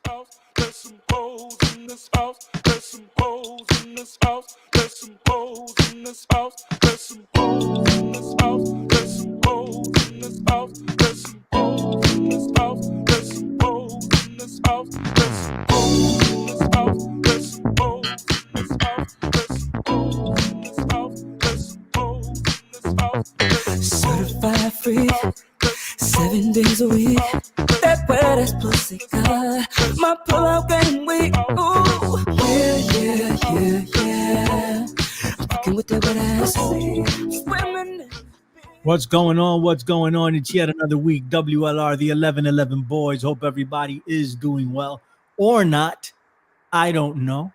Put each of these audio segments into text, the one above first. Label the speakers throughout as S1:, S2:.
S1: house. There's some hoes in this house. There's some hoes in this house. There's some hoes in this house. There's some hoes in this house. There's some hoes in this house. There's some hoes in this house. There's some hoes in this house. There's some hoes in this house. There's some hoes in this house. There's some hoes in this house. There's some hoes in this house.
S2: Certified free, 7 days a week. That wet ass pussy got my pull-out getting weak. Ooh, yeah. I'm fucking with that wet ass swimming.
S3: What's going on? What's going on? It's yet another week. WLR, the 1111 boys. Hope everybody is doing well or not. I don't know.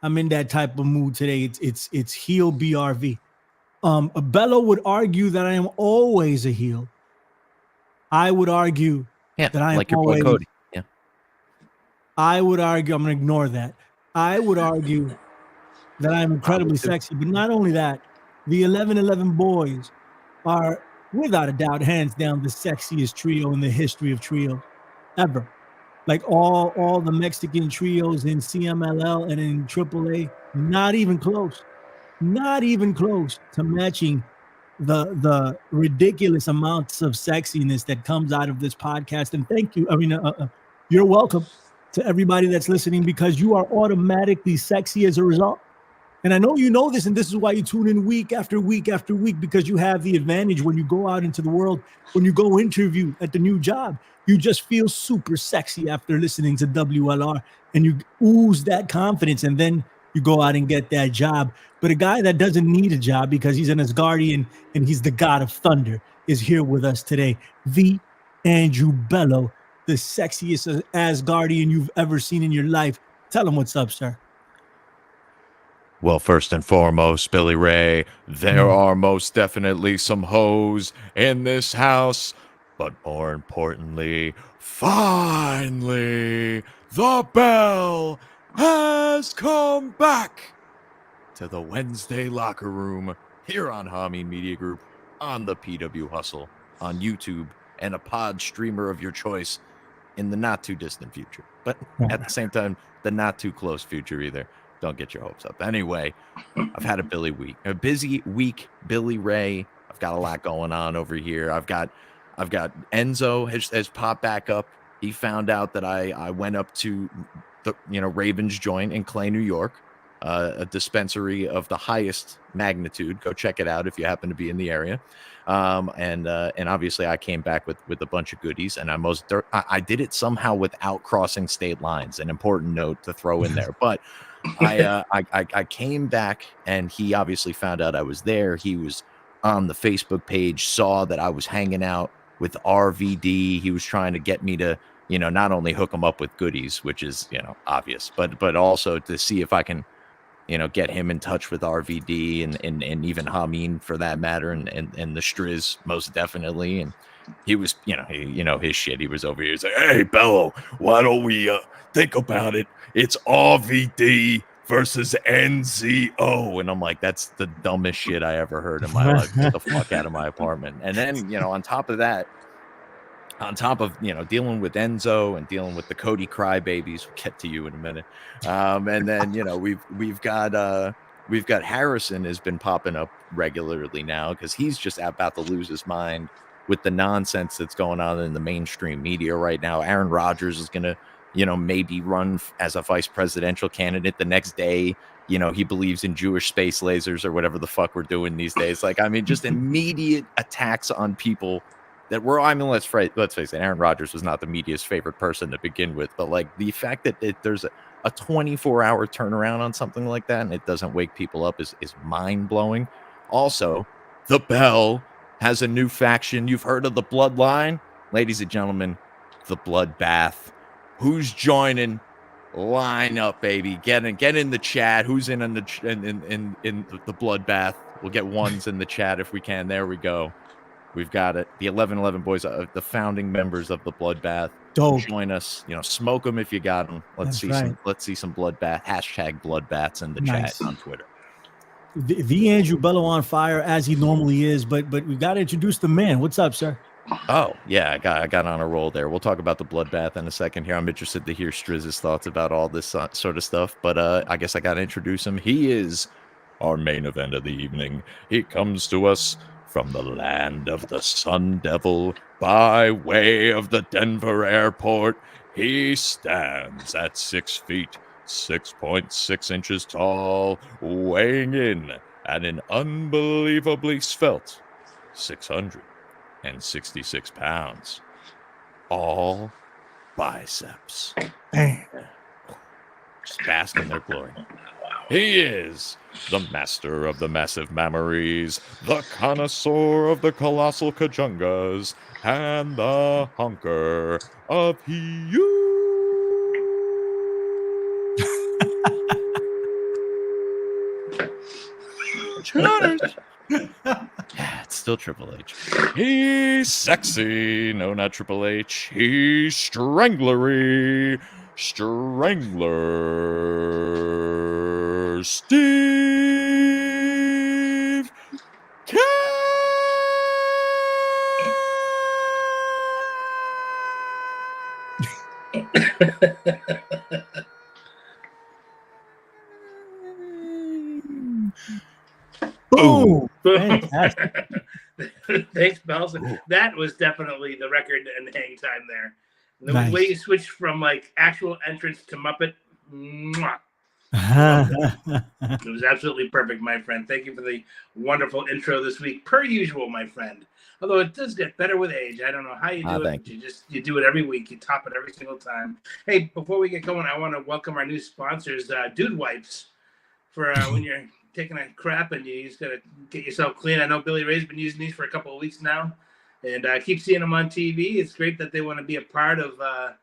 S3: I'm in that type of mood today. It's heel BRV. Bello would argue that I am always a heel. I would argue that I am
S4: like your
S3: always,
S4: boy Cody. Yeah.
S3: I would argue, I'm going to ignore that. I would argue that I am incredibly sexy. But not only that, the 1111 boys are, without a doubt, hands down, the sexiest trio in the history of trios ever. Like all the Mexican trios in CMLL and in AAA, not even close to matching the ridiculous amounts of sexiness that comes out of this podcast. And thank you. I mean, you're welcome to everybody that's listening, because you are automatically sexy as a result. And I know you know this, and this is why you tune in week after week after week, because you have the advantage when you go out into the world, when you go interview at the new job, you just feel super sexy after listening to WLR, and you ooze that confidence, and then you go out and get that job. But a guy that doesn't need a job because he's an Asgardian and he's the god of thunder is here with us today. The Andrew Bello, the sexiest Asgardian you've ever seen in your life. Tell him what's up, sir.
S4: Well, first and foremost, Billy Ray, there are most definitely some hoes in this house. But more importantly, finally, the bell has come back to the Wednesday locker room here on Hameen Media Group, on the PW Hustle, on YouTube, and a pod streamer of your choice in the not too distant future. But at the same time, the not too close future either. Don't get your hopes up. Anyway, I've had a busy week, Billy Ray. I've got a lot going on over here. I've got Enzo has popped back up. He found out that I went up to the Ravens joint in Clay, New York, a dispensary of the highest magnitude. Go check it out if you happen to be in the area. And obviously I came back with a bunch of goodies, and I did it somehow without crossing state lines. An important note to throw in there, but I came back, and he obviously found out I was there. He was on the Facebook page, saw that I was hanging out with RVD. He was trying to get me to, not only hook him up with goodies, which is, obvious, but also to see if I can, get him in touch with RVD and even Hameen for that matter, and the Striz most definitely. And he was, his shit. He was over here. He's like, "Hey, Bello, why don't we think about it? It's RVD versus NZO." And I'm like, that's the dumbest shit I ever heard in my life. Get the fuck out of my apartment. And then, on top of dealing with Enzo and dealing with the Cody crybabies, we'll get to you in a minute. And then, we've got Harrison has been popping up regularly now because he's just about to lose his mind with the nonsense that's going on in the mainstream media right now. Aaron Rodgers is going to, maybe run as a vice presidential candidate the next day. He believes in Jewish space lasers or whatever the fuck we're doing these days. Like, I mean, just immediate attacks on people that were, let's face it, Aaron Rodgers was not the media's favorite person to begin with, but like the fact that there's a 24-hour turnaround on something like that and it doesn't wake people up is mind-blowing. Also, the Bell has a new faction. You've heard of the Bloodline? Ladies and gentlemen, the Bloodbath. Who's joining? Line up, baby. Get in the chat. Who's in the Bloodbath? We'll get ones in the chat if we can. There we go. We've got it. The 1111 boys, the founding members of the Bloodbath.
S3: Dope.
S4: Join us. Smoke them if you got them. Let's see some Bloodbath. Hashtag Bloodbaths in the chat on Twitter.
S3: The Andrew Bello on fire as he normally is, but we got to introduce the man. What's up, sir?
S4: Oh, yeah, I got on a roll there. We'll talk about the bloodbath in a second here. I'm interested to hear Strizz's thoughts about all this sort of stuff, but I guess I got to introduce him. He is our main event of the evening. He comes to us from the land of the Sun Devil by way of the Denver airport. He stands at 6 feet, 6.6 inches tall, weighing in at an unbelievably svelte 666 pounds. All biceps.
S3: Man.
S4: Just bask in their glory. He is the master of the massive mammaries, the connoisseur of the colossal kajungas, and the hunker of Hiu. Yeah, it's still Triple H. He's sexy. No, not Triple H. He's stranglery. Strangler Steve
S3: Boom! Fantastic.
S5: Thanks, Bells. That was definitely the record and hang time there. The
S3: Nice.
S5: way you switched from like actual entrance to Muppet, mwah. It was absolutely perfect, my friend. Thank you for the wonderful intro this week, per usual, my friend. Although it does get better with age. I don't know how you do it.
S4: Thank
S5: You do it every week. You top it every single time. Hey, before we get going, I want to welcome our new sponsors, Dude Wipes, for when you're taking a crap and you just gotta get yourself clean. I know Billy Ray's been using these for a couple of weeks now, and I keep seeing them on TV. It's great that they want to be a part of the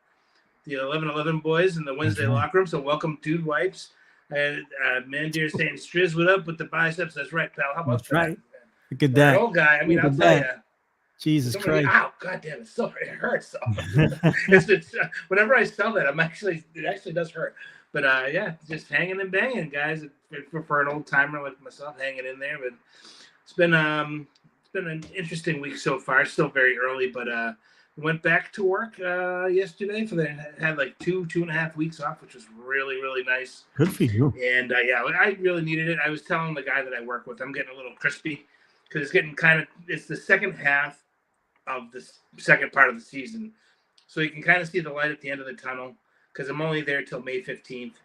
S5: 1111 boys in the Wednesday locker room. So welcome, Dude Wipes. And Mandir saying, Striz, what up with the biceps? That's right, pal. How about
S3: That's right.
S5: that?
S3: Look at that.
S5: Old guy. I mean,
S3: Look
S5: I'll
S3: at
S5: tell
S3: that.
S5: you.
S3: Jesus Christ.
S5: Ow, God damn it. It hurts. So. it's whenever I sell that, it actually does hurt. But yeah, just hanging and banging, guys. For an old timer like myself, hanging in there. But it's been an interesting week so far. Still very early, but went back to work yesterday had like 2.5 weeks off, which was really, really nice.
S3: Good for you.
S5: And yeah, I really needed it. I was telling the guy that I work with, I'm getting a little crispy because it's getting it's the second half of the second part of the season. So you can kind of see the light at the end of the tunnel because I'm only there till May 15th.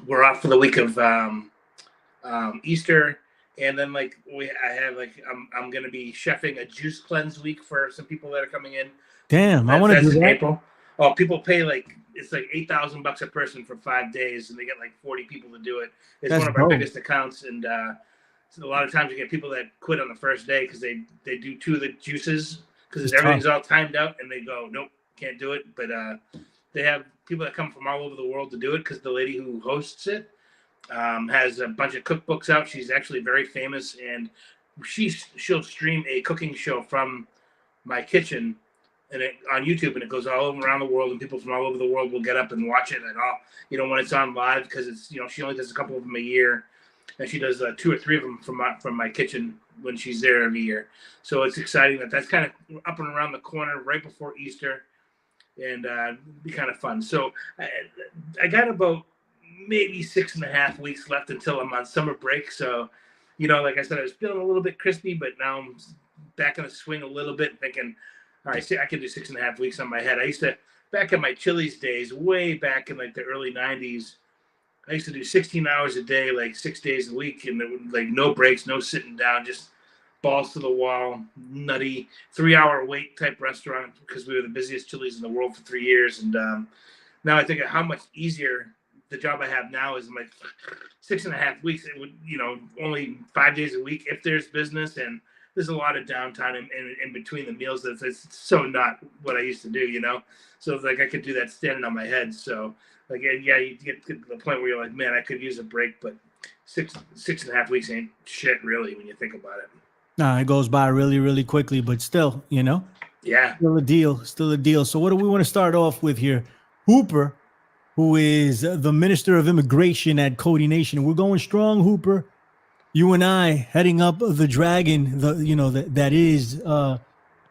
S5: We're off for the week of Easter. And then I'm gonna be chefing a juice cleanse week for some people that are coming in.
S3: Damn, I want to do
S5: in
S3: that.
S5: April. Oh, people pay it's like $8,000 a person for 5 days, and they get like 40 people to do it. It's
S3: That's
S5: one of our
S3: dope.
S5: biggest accounts, and so a lot of times you get people that quit on the first day because they do 2 of the juices because everything's all timed out, and they go, nope, can't do it. But they have people that come from all over the world to do it because the lady who hosts it has a bunch of cookbooks out. She's actually very famous, and she'll stream a cooking show from my kitchen and on YouTube, and it goes all around the world, and people from all over the world will get up and watch it and all, when it's on live, because it's, she only does a couple of them a year, and she does 2 or 3 of them from my kitchen when she's there every year. So it's exciting that's kind of up and around the corner right before Easter, and be kind of fun. So I got about maybe 6.5 weeks left until I'm on summer break. So, like I said, I was feeling a little bit crispy, but now I'm back in the swing a little bit, thinking, all right, I can do 6.5 weeks on my head. I used to, back in my Chili's days, way back in like the early 90s, I used to do 16 hours a day, like 6 days a week, and it was like no breaks, no sitting down, just balls to the wall, nutty, 3-hour wait type restaurant, because we were the busiest Chili's in the world for 3 years. And now I think of how much easier the job I have now is. Like 6.5 weeks. It would, only 5 days a week if there's business, and there's a lot of downtime in between the meals. It's so not what I used to do, So it's like I could do that standing on my head. So like, yeah, you get to the point where you're like, man, I could use a break, but 6.5 weeks ain't shit really when you think about it.
S3: Nah, it goes by really, really quickly, but still,
S5: Yeah.
S3: Still a deal. So what do we want to start off with here? Hooper, who is the Minister of Immigration at Cody Nation. We're going strong, Hooper. You and I heading up the dragon, that is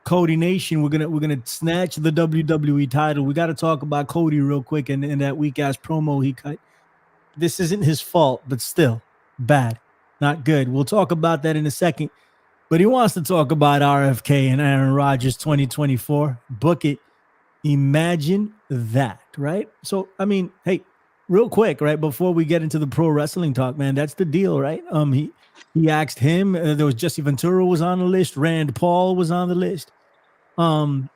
S3: Cody Nation, we're gonna snatch the WWE title. We got to talk about Cody real quick and that weak ass promo he cut. This isn't his fault, but still bad, not good. We'll talk about that in a second. But he wants to talk about RFK and Aaron Rodgers 2024. Book it. Imagine that, right? So, I mean, hey, real quick, right before we get into the pro wrestling talk, man, that's the deal, right? He asked him. There was Jesse Ventura was on the list. Rand Paul was on the list. And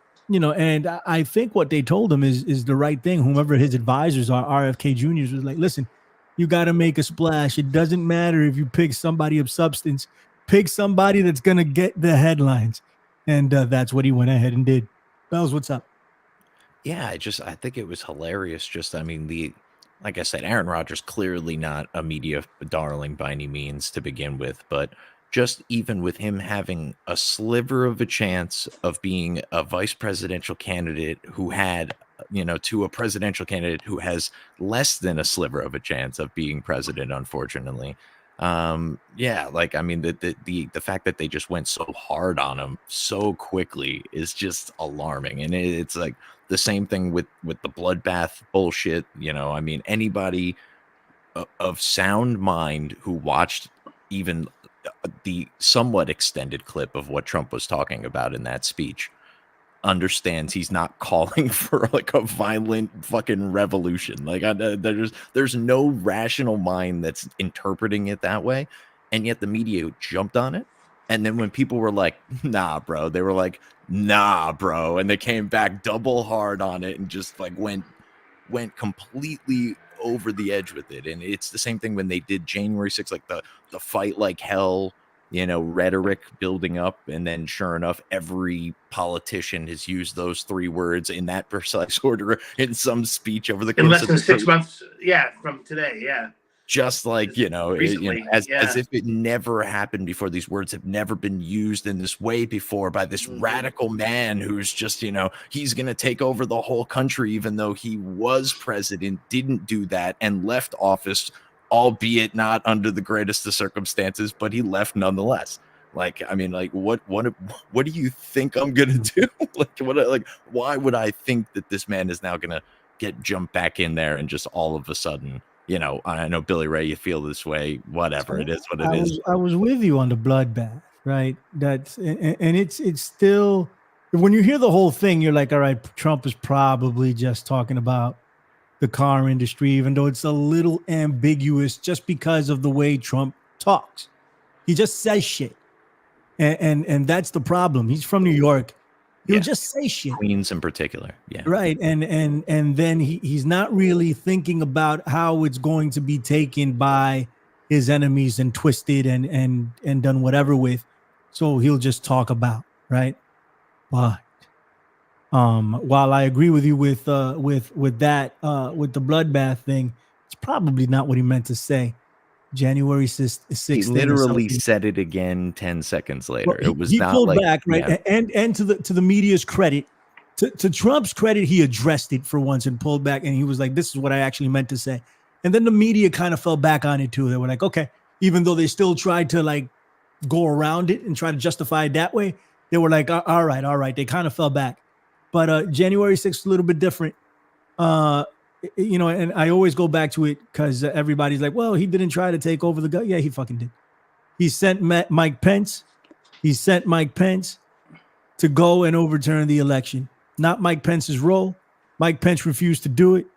S3: I think what they told him is the right thing. Whomever his advisors are, RFK Juniors was like, listen, you got to make a splash. It doesn't matter if you pick somebody of substance. Pick somebody that's gonna get the headlines, and that's what he went ahead and did. Bells, what's up?
S4: Yeah, I think it was hilarious. Like I said, Aaron Rodgers clearly not a media darling by any means to begin with, but just even with him having a sliver of a chance of being a vice presidential candidate who had, to a presidential candidate who has less than a sliver of a chance of being president, unfortunately. The fact that they just went so hard on him so quickly is just alarming. And it's like the same thing with the bloodbath bullshit. Anybody of sound mind who watched even the somewhat extended clip of what Trump was talking about in that speech understands he's not calling for like a violent fucking revolution. Like there's no rational mind that's interpreting it that way, and yet the media jumped on it. And then when people were like, nah bro, they were like, nah bro, and they came back double hard on it and just like went completely over the edge with it. And it's the same thing when they did January 6th, like the fight like hell, rhetoric building up, and then sure enough, every politician has used those three words in that precise order in some speech over the course
S5: in less than
S4: of
S5: 6 months. Yeah, from today. Yeah,
S4: just like as if it never happened before. These words have never been used in this way before by this radical man who's just he's gonna take over the whole country, even though he was president, didn't do that, and left office, albeit not under the greatest of circumstances, but he left nonetheless. What do you think I'm gonna do? Why would I think that this man is now gonna get jumped back in there and just all of a sudden, I know Billy Ray, you feel this way, whatever, it is what it is.
S3: I was with you on the bloodbath, right? It's still, when you hear the whole thing, you're like, all right, Trump is probably just talking about the car industry, even though it's a little ambiguous just because of the way Trump talks. He just says shit. And that's the problem. He's from New York. He'll just say shit.
S4: Queens in particular. Yeah.
S3: Right. And then he's not really thinking about how it's going to be taken by his enemies and twisted and done whatever with. So he'll just talk about, right? But while I agree with you with that, with the bloodbath thing, it's probably not what he meant to say. January 6th.
S4: He literally said it again 10 seconds later.
S3: Well,
S4: it was
S3: he
S4: not
S3: pulled
S4: like,
S3: back, right? Yeah. And to the media's credit, to Trump's credit, he addressed it for once and pulled back, and he was like, "This is what I actually meant to say." And then the media kind of fell back on it too. They were like, "Okay," even though they still tried to like go around it and try to justify it that way. They were like, "All right." They kind of fell back. But January 6th, a little bit different. And I always go back to it because everybody's like, well, he didn't try to take over the government. Yeah, he fucking did. He sent Mike Pence. He sent Mike Pence to go and overturn the election. Not Mike Pence's role. Mike Pence refused to do it.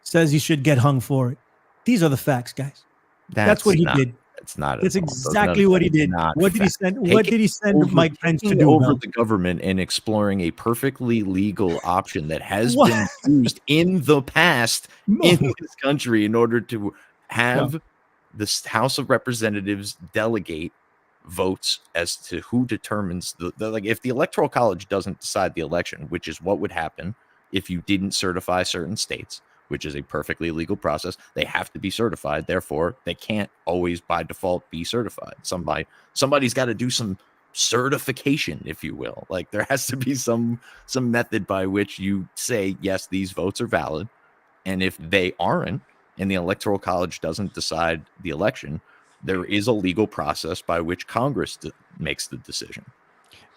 S3: Says he should get hung for it. These are the facts, guys. That's what he did.
S4: It's not.
S3: That's exactly what he did. What did he send? What did he send Mike Pence to do?
S4: Over the government and exploring a perfectly legal option that has been used in the past in this country in order to have the House of Representatives delegate votes as to who determines if the Electoral College doesn't decide the election, which is what would happen if you didn't certify certain states, which is a perfectly legal process. They have to be certified. Therefore, they can't always by default be certified. Somebody's got to do some certification, if you will. Like there has to be some method by which you say, yes, these votes are valid. And if they aren't, and the Electoral College doesn't decide the election, there is a legal process by which Congress makes the decision.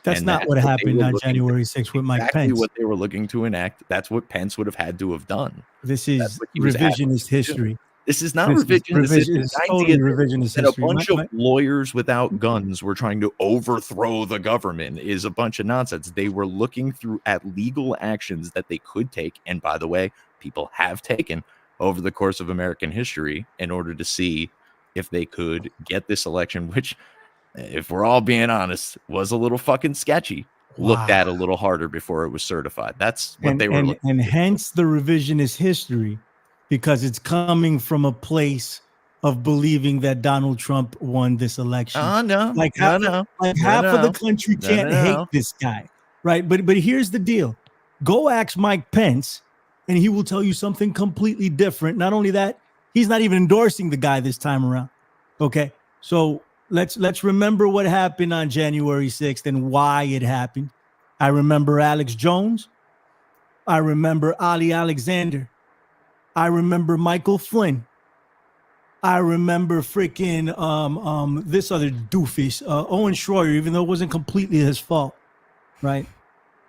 S3: That's
S4: And
S3: not
S4: that's
S3: what
S4: they
S3: happened
S4: were
S3: on
S4: looking
S3: January 6th with Mike
S4: exactly
S3: Pence.
S4: what they were looking to enact. That's what Pence would have had to have done.
S3: This
S4: That's
S3: is
S4: what he was asking
S3: revisionist
S4: to do.
S3: history.
S4: This is not
S3: This is
S4: revision.
S3: it's
S4: The
S3: totally
S4: idea
S3: revisionist
S4: that a
S3: history.
S4: bunch of lawyers without guns were trying to overthrow the government is a bunch of nonsense. They were looking through at legal actions that they could take. And by the way, people have taken over the course of American history in order to see if they could get this election, which, if we're all being honest, was a little fucking sketchy. Looked at a little harder before it was certified. That's what they were looking
S3: and
S4: to do.
S3: hence the revisionist history, because it's coming from a place of believing that Donald Trump won this election.
S4: No,
S3: Like half of the country can't hate
S4: no.
S3: this guy, right? But here's the deal: go ask Mike Pence, and he will tell you something completely different. Not only that, he's not even endorsing the guy this time around. Okay, so let's remember what happened on January 6th and why it happened. I remember Alex Jones. I remember Ali Alexander. I remember Michael Flynn. I remember freaking this other doofus, Owen Schroyer, even though it wasn't completely his fault, right?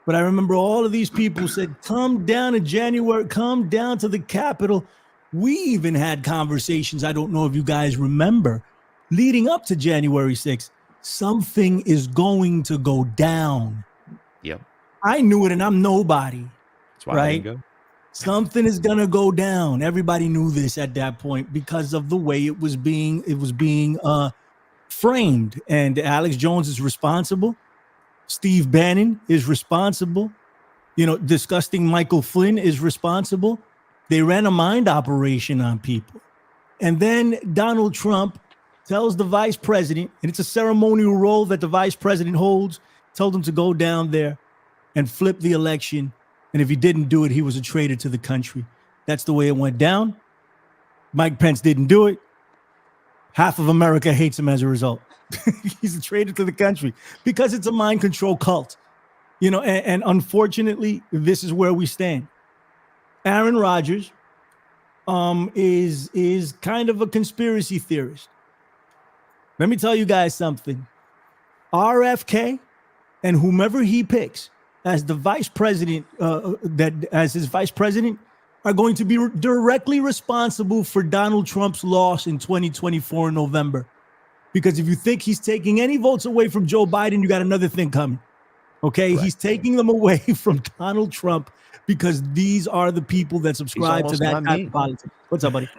S3: But I remember all of these people said, come down to January, come down to the Capitol. We even had conversations, I don't know if you guys remember, leading up to January 6th. Something is going to go down.
S4: Yep.
S3: I knew it, and I'm nobody.
S4: That's why I didn't go.
S3: Something is gonna go down. Everybody knew this at that point because of the way it was being framed. And Alex Jones is responsible. Steve Bannon is responsible. You know, disgusting Michael Flynn is responsible. They ran a mind operation on people. And then Donald Trump tells the vice president, and it's a ceremonial role that the vice president holds, told him to go down there and flip the election. And if he didn't do it, he was a traitor to the country. That's the way it went down. Mike Pence didn't do it. Half of America hates him as a result. He's a traitor to the country because it's a mind control cult. You know, and unfortunately, this is where we stand. Aaron Rodgers is kind of a conspiracy theorist. Let me tell you guys something. RFK and whomever he picks as the vice president, as his vice president, are going to be directly responsible for Donald Trump's loss in 2024 in November. Because if you think he's taking any votes away from Joe Biden, you got another thing coming. Okay, correct. He's taking them away from Donald Trump because these are the people that subscribe to that type of politics. What's up, buddy?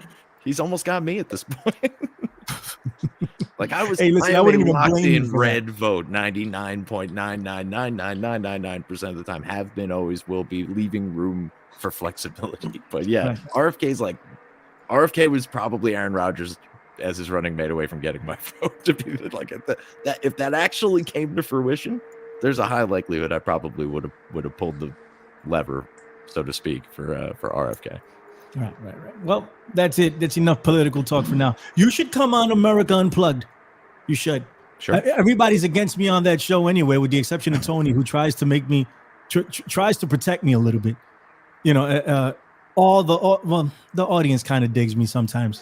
S4: He's almost got me at this point. Like I was,
S3: hey, listen, I wouldn't even
S4: locked
S3: blame
S4: in red vote 99.9999999% of the time, have been, always will be, leaving room for flexibility. But yeah, right. RFK was probably Aaron Rodgers as his running mate away from getting my vote. To be like that if that actually came to fruition, there's a high likelihood I probably would have pulled the lever, so to speak, for RFK.
S3: Right. Well, that's it. That's enough political talk for now. You should come on America Unplugged. You should.
S4: Sure.
S3: Everybody's against me on that show anyway, with the exception of Tony, who tries to make me, tries to protect me a little bit. You know, the audience kind of digs me sometimes.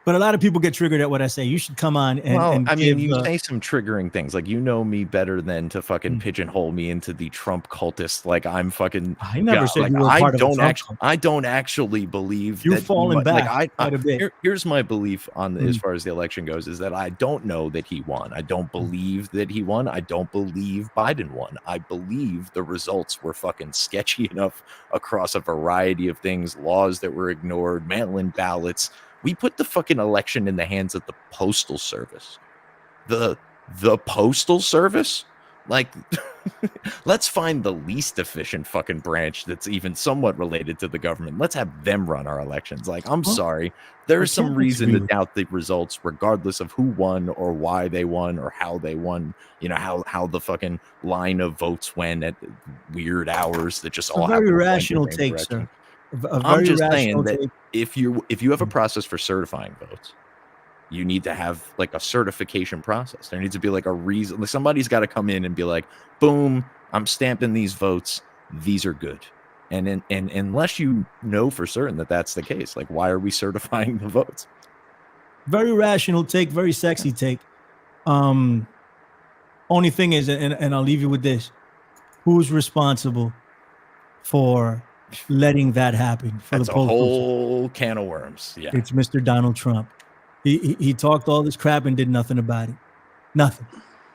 S3: But a lot of people get triggered at what I say. You should come on and
S4: you say some triggering things. Like, you know me better than to fucking pigeonhole me into the Trump cultist. Like, I'm fucking.
S3: I never said you were part of Trump.
S4: I don't actually believe
S3: you're falling back quite a bit.
S4: Here's my belief on as far as the election goes, is that I don't know that he won. I don't believe that he won. I don't believe Biden won. I believe the results were fucking sketchy enough across a variety of things, laws that were ignored, mail-in ballots. We put the fucking election in the hands of the Postal Service. The Postal Service? Like, let's find the least efficient fucking branch that's even somewhat related to the government. Let's have them run our elections. Like, I'm sorry. There's some reason to doubt the results, regardless of who won or why they won or how they won. You know, how the fucking line of votes went at weird hours that just all have
S3: very rational take, sir.
S4: I'm just saying that if you have a process for certifying votes, you need to have like a certification process. There needs to be like a reason. Like, somebody's got to come in and be like, boom, I'm stamping these votes. These are good. And unless you know for certain that that's the case, like, why are we certifying the votes?
S3: Very rational take, very sexy take. Only thing is, and I'll leave you with this: who's responsible for letting that happen? For
S4: That's
S3: the
S4: a
S3: postal
S4: whole can of worms. Yeah.
S3: It's Mr. Donald Trump. He talked all this crap and did nothing about it. Nothing.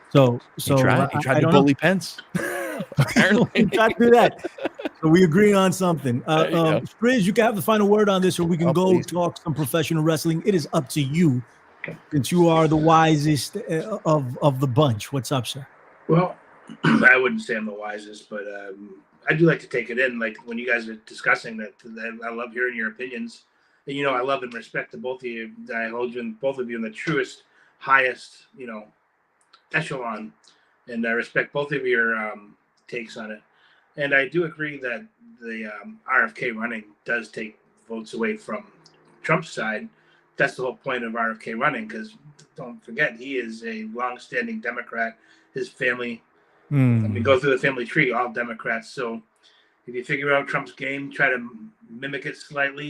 S3: So
S4: He tried
S3: I
S4: to
S3: don't
S4: bully Pence.
S3: know.
S4: Apparently.
S3: He tried to do that. So we agree on something.
S4: There you go.
S3: Striz, you can have the final word on this, or we can go
S4: please.
S3: talk some professional wrestling. It is up to you, since you are the wisest of the bunch. What's up, sir?
S5: Well, I wouldn't say I'm the wisest, but I do like to take it in. Like when you guys are discussing that I love hearing your opinions. And, I love and respect the both of you. I hold you and both of you in the truest, highest, echelon. And I respect both of your takes on it. And I do agree that the RFK running does take votes away from Trump's side. That's the whole point of RFK running, because don't forget, he is a long-standing Democrat. His family, go through the family tree, all Democrats. So if you figure out Trump's game, try to mimic it slightly,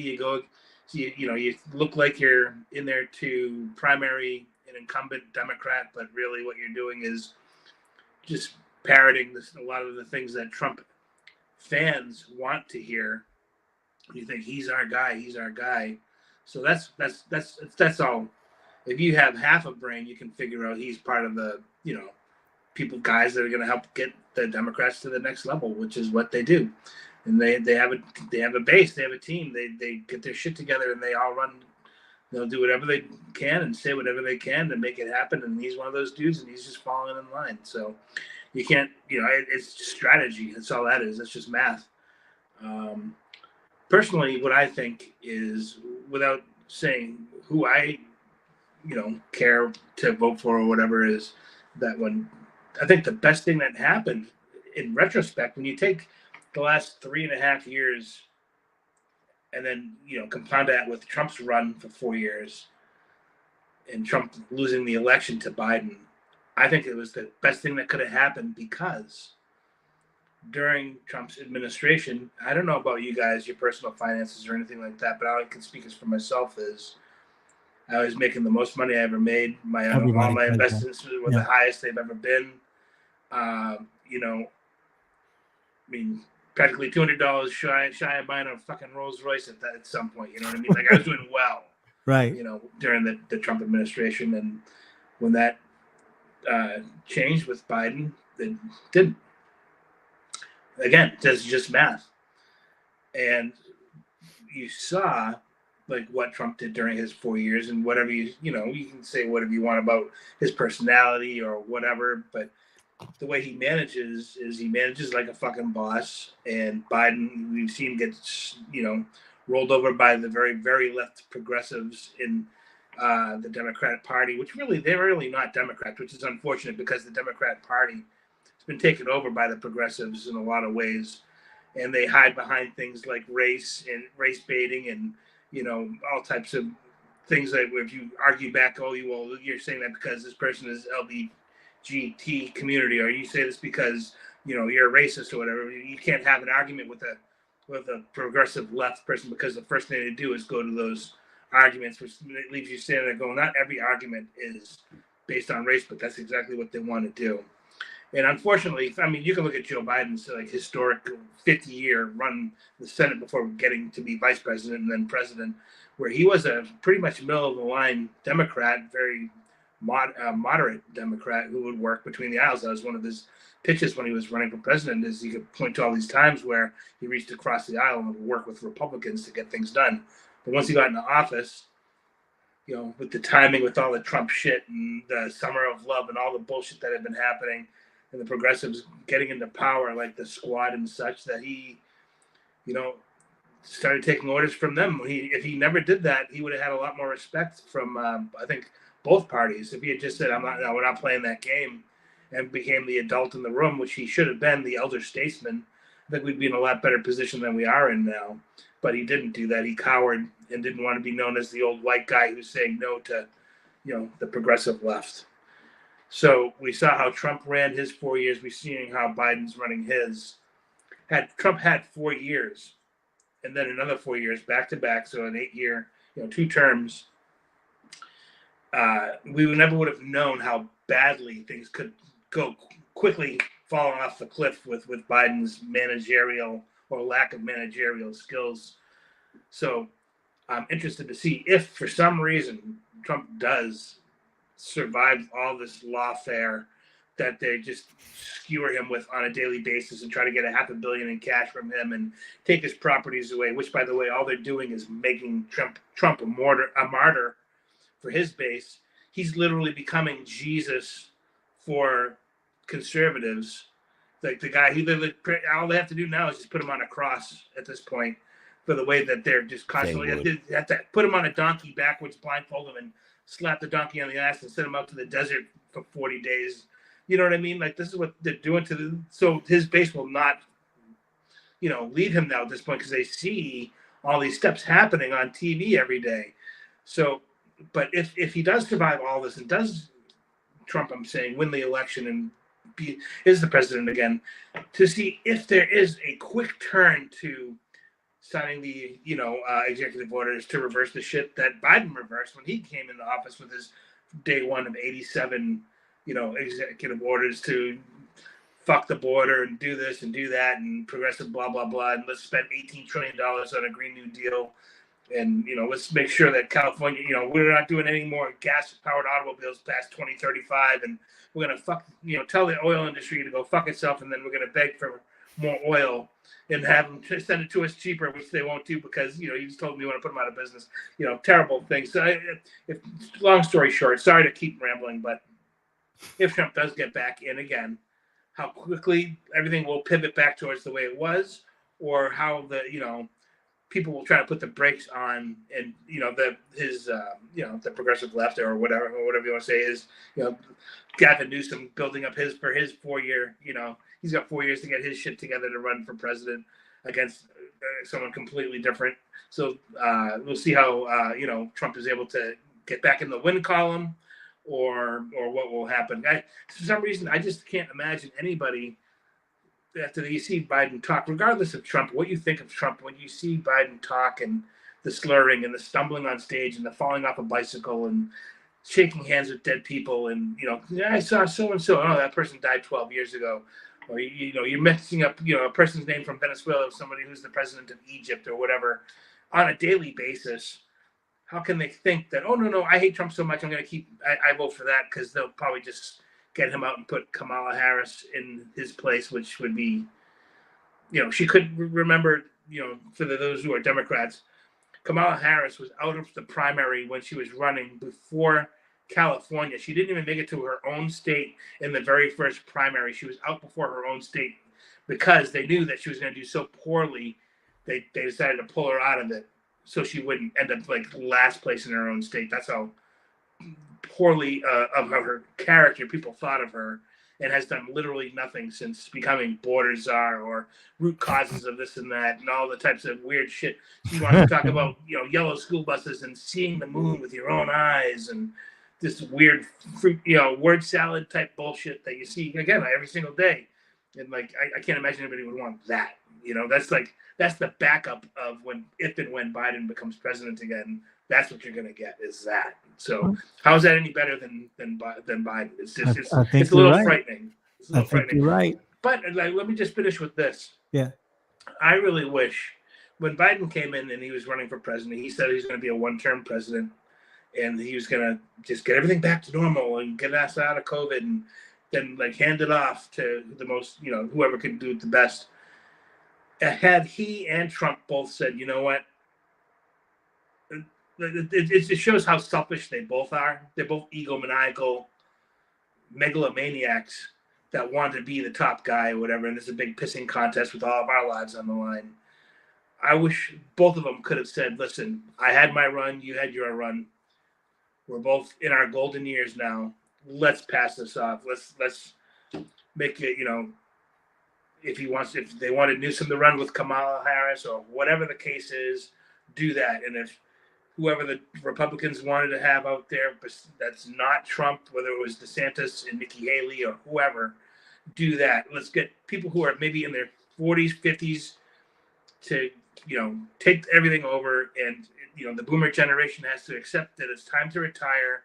S5: you look like you're in there to primary an incumbent Democrat, but really what you're doing is just parroting a lot of the things that Trump fans want to hear. You think he's our guy. So that's all. If you have half a brain, you can figure out he's part of the guys that are going to help get the Democrats to the next level, which is what they do. And they have a base, they have a team, they get their shit together, and they all run. They'll do whatever they can and say whatever they can to make it happen. And he's one of those dudes, and he's just falling in line. So you can't, it's just strategy. That's all that is. That's just math. Personally, what I think is, without saying who I, care to vote for or whatever, is that when I think the best thing that happened in retrospect, when you take the last 3.5 years and then, compound that with Trump's run for 4 years and Trump losing the election to Biden, I think it was the best thing that could have happened, because during Trump's administration, I don't know about you guys, your personal finances or anything like that, but all I can speak as for myself is I was making the most money I ever made. All my investments were the highest they've ever been. Practically $200 shy of buying a fucking Rolls Royce at some point. You know what I mean? Like, I was doing well,
S3: right?
S5: During the Trump administration, and when that changed with Biden, it didn't. Again, that's just math. And you saw like what Trump did during his 4 years, and whatever you can say whatever you want about his personality or whatever, but the way he manages is he manages like a fucking boss. And Biden, we've seen get rolled over by the very, very left progressives in the Democratic Party, which really, they're really not Democrats, which is unfortunate, because the Democratic Party has been taken over by the progressives in a lot of ways, and they hide behind things like race and race baiting and all types of things that if you argue back, you're saying that because this person is LGBT community, or you say this because you're a racist or whatever. You can't have an argument with a progressive left person, because the first thing they do is go to those arguments, which leaves you standing there going, not every argument is based on race, but that's exactly what they want to do. And unfortunately, you can look at Joe Biden's historic 50-year run the Senate before getting to be vice president and then president, where he was a pretty much middle-of-the-line Democrat, very moderate Democrat who would work between the aisles. That was one of his pitches when he was running for president, is he could point to all these times where he reached across the aisle and would work with Republicans to get things done. But once he got into office, with the timing, with all the Trump shit and the summer of love and all the bullshit that had been happening, and the progressives getting into power, like the Squad and such, that he, started taking orders from them. If he never did that, he would have had a lot more respect from, I think, both parties. If he had just said, we're not playing that game, and became the adult in the room, which he should have been, the elder statesman, I think we'd be in a lot better position than we are in now. But he didn't do that. He cowered and didn't want to be known as the old white guy who's saying no to, the progressive left. So we saw how Trump ran his 4 years. We're seeing how Biden's running his. Trump had 4 years, and then another 4 years back to back. So an 8-year, 2 terms. We never would have known how badly things could go quickly falling off the cliff with Biden's managerial or lack of managerial skills. So I'm interested to see if for some reason Trump does survive all this lawfare that they just skewer him with on a daily basis and try to get $500 million in cash from him and take his properties away, which, by the way, all they're doing is making Trump a martyr for his base. He's literally becoming Jesus for conservatives. Like the guy all they have to do now is just put him on a cross at this point for the way that they're just constantly they have to put him on a donkey backwards, blindfold him, and slap the donkey on the ass and send him out to the desert for 40 days. You know what I mean? Like, this is what they're doing so his base will not, leave him now at this point because they see all these steps happening on TV every day. So, but if he does survive all this and does Trump, I'm saying, win the election and is the president again, to see if there is a quick turn to signing the executive orders to reverse the shit that Biden reversed when he came into office with his day one of 87 executive orders to fuck the border and do this and do that and progressive blah blah blah, and let's spend $18 trillion on a Green New Deal, and let's make sure that California, we're not doing any more gas powered automobiles past 2035, and we're gonna tell the oil industry to go fuck itself, and then we're gonna beg for more oil and have them send it to us cheaper, which they won't do because you just told me you want to put them out of business. Terrible things. So long story short, sorry to keep rambling, but if Trump does get back in again, how quickly everything will pivot back towards the way it was, or how the people will try to put the brakes on, and the progressive left or whatever you want to say is Gavin Newsom building up his 4-year. He's got 4 years to get his shit together to run for president against someone completely different. So we'll see how Trump is able to get back in the win column, or what will happen. For some reason, I just can't imagine anybody after you see Biden talk, regardless of Trump, what you think of Trump, when you see Biden talk and the slurring and the stumbling on stage and the falling off a bicycle and shaking hands with dead people and, I saw so-and-so, oh, that person died 12 years ago. Or, you're mixing up, a person's name from Venezuela with somebody who's the president of Egypt or whatever on a daily basis. How can they think that, oh, no, I hate Trump so much, I'm going to I vote for that, because they'll probably just get him out and put Kamala Harris in his place, which would be, she could remember, for those who are Democrats, Kamala Harris was out of the primary when she was running before California. She didn't even make it to her own state in the very first primary. She was out before her own state because they knew that she was going to do so poorly. They decided to pull her out of it so she wouldn't end up like last place in her own state. That's how poorly of her character people thought of her, and has done literally nothing since becoming border czar or root causes of this and that and all the types of weird shit. She wants to talk about, yellow school buses and seeing the moon with your own eyes and this weird fruit, word salad type bullshit that you see again every single day. And like, I can't imagine anybody would want that. That's the backup of if and when Biden becomes president again. That's what you're going to get, is that. So how is that any better than Biden? It's just it's a little frightening.
S3: I think you're right.
S5: But let me just finish with this.
S3: Yeah.
S5: I really wish when Biden came in and he was running for president, he said he was going to be a one-term president, and he was going to just get everything back to normal and get us out of COVID, and then hand it off to the most, whoever could do it the best. Had he and Trump both said, you know what, it shows how selfish they both are. They're both egomaniacal megalomaniacs that want to be the top guy or whatever, and there's a big pissing contest with all of our lives on the line. I wish both of them could have said, listen, I had my run, you had your run. We're both in our golden years now. Let's pass this off. Let's make it, if they wanted Newsom to run with Kamala Harris or whatever the case is, do that. And if whoever the Republicans wanted to have out there, that's not Trump, whether it was DeSantis and Nikki Haley or whoever, do that. Let's get people who are maybe in their 40s, 50s to, take everything over. And, the boomer generation has to accept that it's time to retire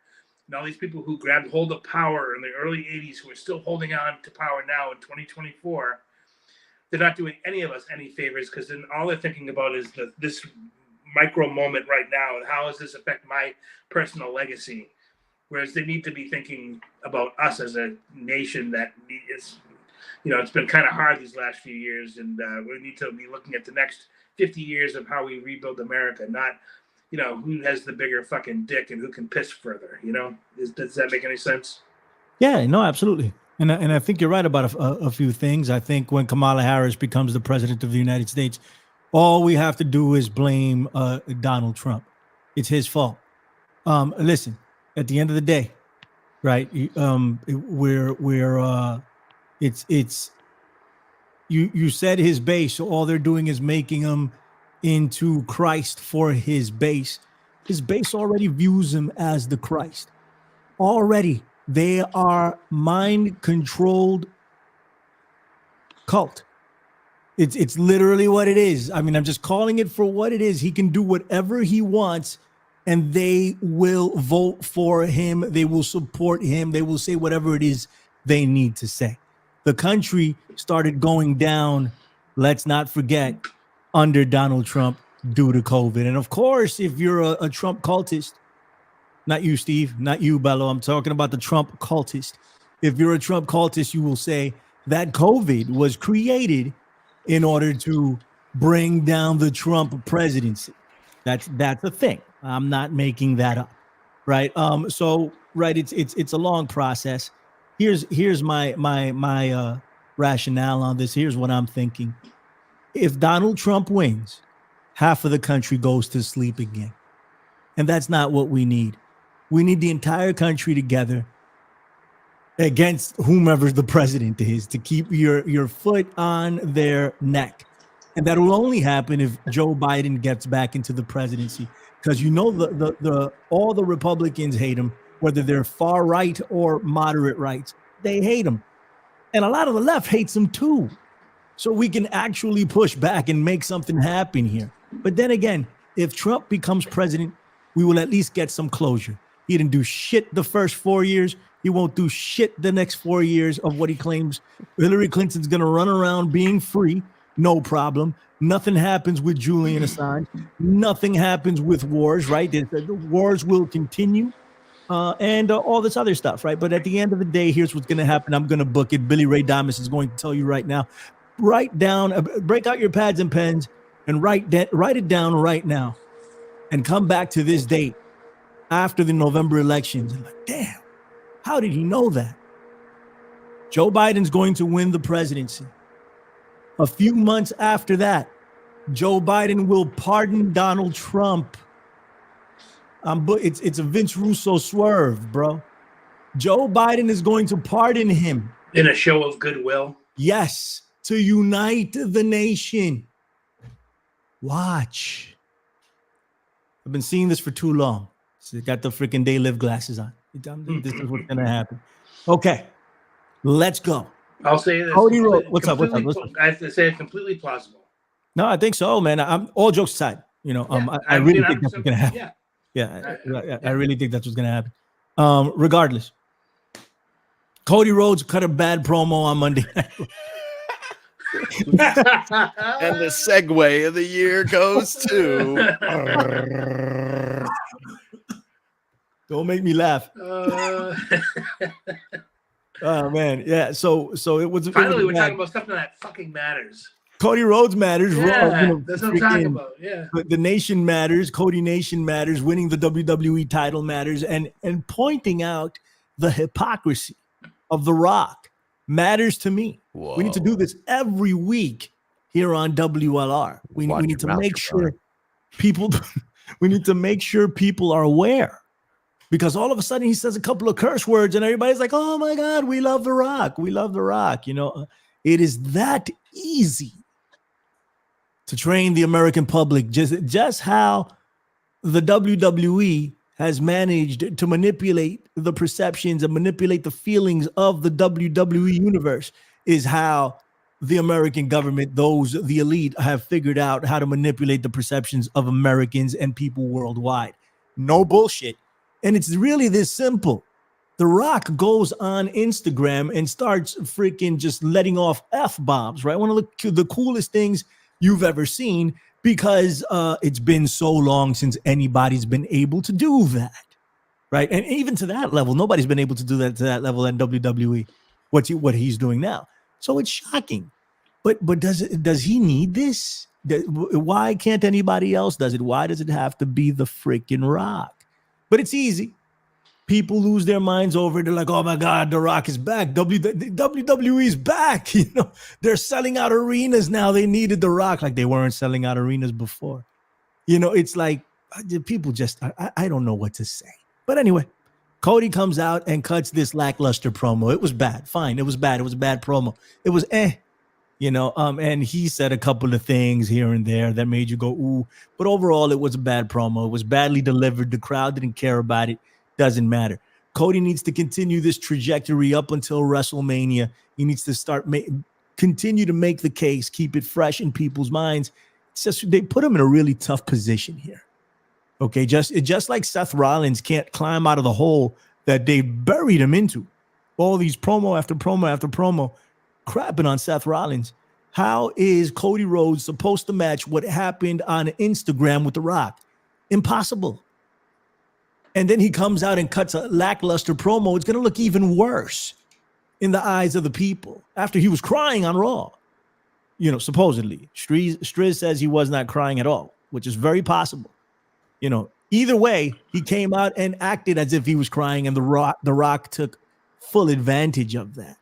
S5: and all these people who grabbed hold of power in the early 80s who are still holding on to power now in 2024, they're not doing any of us any favors, because then all they're thinking about is this micro moment right now, and how does this affect my personal legacy? Whereas they need to be thinking about us as a nation that is, it's been kind of hard these last few years, and we need to be looking at the next 50 years of how we rebuild America, not, who has the bigger fucking dick and who can piss further, Does that make any sense?
S3: Yeah, no, absolutely. And I think you're right about a few things. I think when Kamala Harris becomes the president of the United States, all we have to do is blame Donald Trump. It's his fault. Listen, at the end of the day, right? You said his base, so all they're doing is making him into Christ for his base. His base already views him as the Christ. Already, they are mind-controlled cult. It's literally what it is. I mean, I'm just calling it for what it is. He can do whatever he wants, and they will vote for him. They will support him. They will say whatever it is they need to say. The country started going down, let's not forget, under Donald Trump due to COVID. And of course, if you're a Trump cultist, not you, Steve, not you, Bello, I'm talking about the Trump cultist. If you're a Trump cultist, you will say that COVID was created in order to bring down the Trump presidency. That's a thing. I'm not making that up, right? So right, it's a long process. Here's my rationale on this. Here's what I'm thinking. If Donald Trump wins, half of the country goes to sleep again, and that's not what we need. We need the entire country together against whomever the president is, to keep your foot on their neck. And that will only happen if Joe Biden gets back into the presidency, because the all the Republicans hate him, whether they're far right or moderate right. They hate him. And a lot of the left hates him too. So we can actually push back and make something happen here. But then again, if Trump becomes president, we will at least get some closure. He didn't do shit the first 4 years. He won't do shit the next 4 years of what he claims. Hillary Clinton's going to run around being free. No problem. Nothing happens with Julian Assange. Nothing happens with wars, right? The wars will continue and all this other stuff, right? But at the end of the day, here's what's going to happen. I'm going to book it. Billy Ray Damas is going to tell you right now. Write down, break out your pads and pens and write it down right now, and come back to this date after the November elections. And like, damn, how did he know that? Joe Biden's going to win the presidency. A few months after that, Joe Biden will pardon Donald Trump. It's a Vince Russo swerve, bro. Joe Biden is going to pardon him.
S5: In a show of goodwill?
S3: Yes, to unite the nation. Watch. I've been seeing this for too long. So got the freaking day live glasses on. This is what's going to happen. Okay, let's go.
S5: I'll say this.
S3: Cody Rhodes, what's up?
S5: I have to say it's completely plausible.
S3: No, I think so, man. I'm all jokes aside. I really think that's what's going to happen. Yeah, I really think that's what's going to happen. Regardless, Cody Rhodes cut a bad promo on Monday night.
S4: And the segue of the year goes to
S3: don't make me laugh. Oh man, yeah. So it was
S5: finally we're talking about stuff that fucking matters.
S3: Cody Rhodes matters.
S5: Yeah, that's what I'm talking about. Yeah,
S3: the nation matters. Cody Nation matters. Winning the WWE title matters, and pointing out the hypocrisy of The Rock matters to me. Whoa. We need to do this every week here on WLR. We need to make sure people. We need to make sure people are aware, because all of a sudden he says a couple of curse words and everybody's like, "Oh my God, we love The Rock. We love The Rock." It is that easy to train the American public just how the WWE has managed to manipulate the perceptions and manipulate the feelings of the WWE universe, is how the American government, the elite, have figured out how to manipulate the perceptions of Americans and people worldwide. No bullshit. And it's really this simple. The Rock goes on Instagram and starts freaking just letting off F-bombs, right? One of the coolest things you've ever seen, because it's been so long since anybody's been able to do that, right? And even to that level, nobody's been able to do that to that level in WWE, what he's doing now. So it's shocking. But does he need this? Why can't anybody else does it? Why does it have to be the freaking Rock? But it's easy. People lose their minds over it. They're like, oh my God, The Rock is back. WWE's back. You know, they're selling out arenas now. They needed The Rock, like they weren't selling out arenas before. You know, it's like people just, I don't know what to say. But anyway, Cody comes out and cuts this lackluster promo. It was bad. Fine. It was bad. It was a bad promo. It was you know, and he said a couple of things here and there that made you go, ooh. But overall, it was a bad promo. It was badly delivered. The crowd didn't care about it. Doesn't matter. Cody needs to continue this trajectory up until WrestleMania. He needs to continue to make the case, keep it fresh in people's minds. It's just they put him in a really tough position here. Okay, just like Seth Rollins can't climb out of the hole that they buried him into. All these promo after promo after promo, crapping on Seth Rollins. How is Cody Rhodes supposed to match what happened on Instagram with The Rock? Impossible. And then he comes out and cuts a lackluster promo. It's going to look even worse in the eyes of the people after he was crying on Raw. You know, supposedly. Striz says he was not crying at all, which is very possible. You know, either way, he came out and acted as if he was crying, and The Rock took full advantage of that.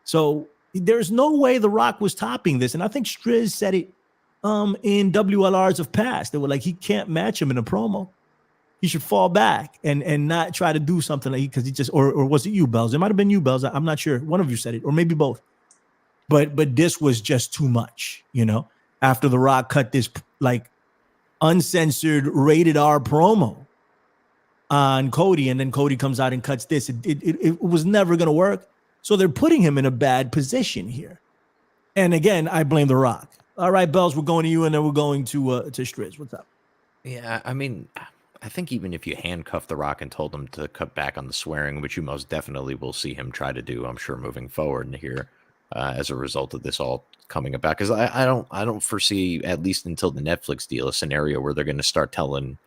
S3: So there's no way The Rock was topping this. And I think Striz said it in WLRs of past. They were like, he can't match him in a promo. He should fall back and not try to do something like, because he just, or was it you, Bells? It might have been you, Bells. I'm not sure. One of you said it, or maybe both. But this was just too much, you know, after The Rock cut this like uncensored rated R promo on Cody, and then Cody comes out and cuts this. It was never going to work. So they're putting him in a bad position here. And again, I blame The Rock. All right, Bells, we're going to you, and then we're going to Striz. What's up?
S4: Yeah, I mean, I think even if you handcuff The Rock and told him to cut back on the swearing, which you most definitely will see him try to do, I'm sure, moving forward here as a result of this all coming about, because I don't foresee, at least until the Netflix deal, a scenario where they're going to start telling,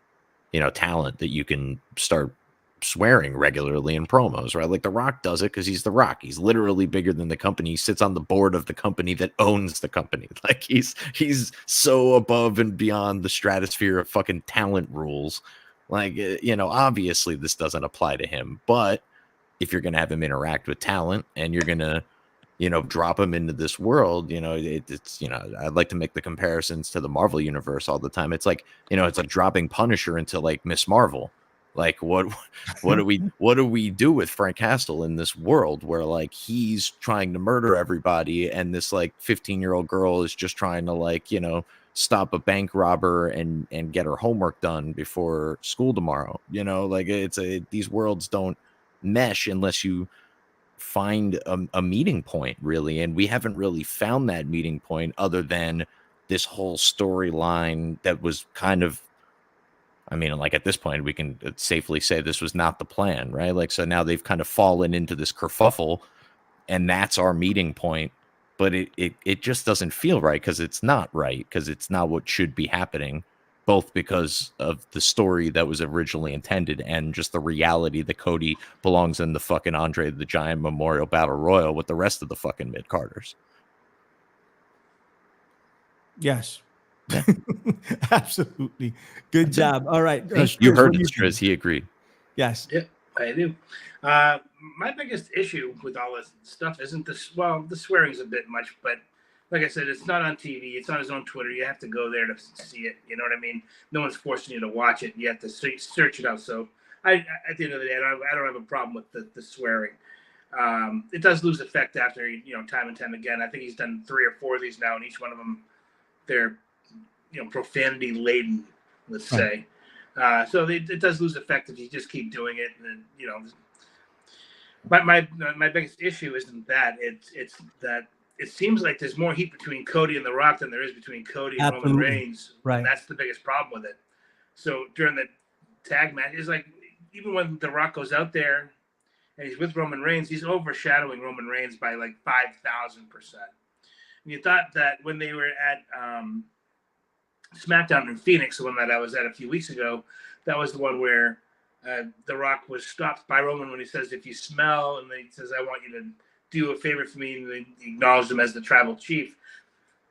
S4: you know, talent that you can start swearing regularly in promos, right? Like The Rock does it because he's The Rock. He's literally bigger than the company. He sits on the board of the company that owns the company. Like he's so above and beyond the stratosphere of fucking talent rules. Like, you know, obviously this doesn't apply to him, but if you're going to have him interact with talent and you're going to, you know, drop him into this world, you know, it's, you know, I like to make the comparisons to the Marvel universe all the time. It's like, you know, it's like dropping Punisher into like Miss Marvel. Like what do we do with Frank Castle in this world where like he's trying to murder everybody and this like 15-year-old girl is just trying to like, you know, stop a bank robber and get her homework done before school tomorrow. You know, like these worlds don't mesh unless you find a meeting point, really. And we haven't really found that meeting point other than this whole storyline that was kind of, I mean, like at this point, we can safely say this was not the plan, right? Like, so now they've kind of fallen into this kerfuffle, and that's our meeting point. But it just doesn't feel right because it's not right, because it's not what should be happening, both because of the story that was originally intended and just the reality that Cody belongs in the fucking Andre the Giant Memorial Battle Royal with the rest of the fucking mid-carders.
S3: Yes. Absolutely. Good job. All right.
S4: You heard it, Striz. He agreed.
S3: Yes.
S5: Yeah, I do. My biggest issue with all this stuff isn't this. Well, the swearing's a bit much, but like I said, it's not on TV. It's on his own Twitter. You have to go there to see it. You know what I mean? No one's forcing you to watch it. You have to search it out. So at the end of the day, I don't have a problem with the swearing. It does lose effect after, you know, time and time again. I think he's done 3 or 4 of these now, and each one of them, they're, you know, profanity laden, let's say. So it does lose effect if you just keep doing it. And, you know, my biggest issue isn't that. It's that it seems like there's more heat between Cody and The Rock than there is between Cody and Roman Reigns.
S3: Right.
S5: And that's the biggest problem with it. So during the tag match, it's like even when The Rock goes out there and he's with Roman Reigns, he's overshadowing Roman Reigns by like 5,000%. You thought that when they were at SmackDown in Phoenix, the one that I was at a few weeks ago, that was the one where The Rock was stopped by Roman when he says, if you smell, and then he says, I want you to do a favor for me, and they acknowledged him as the tribal chief.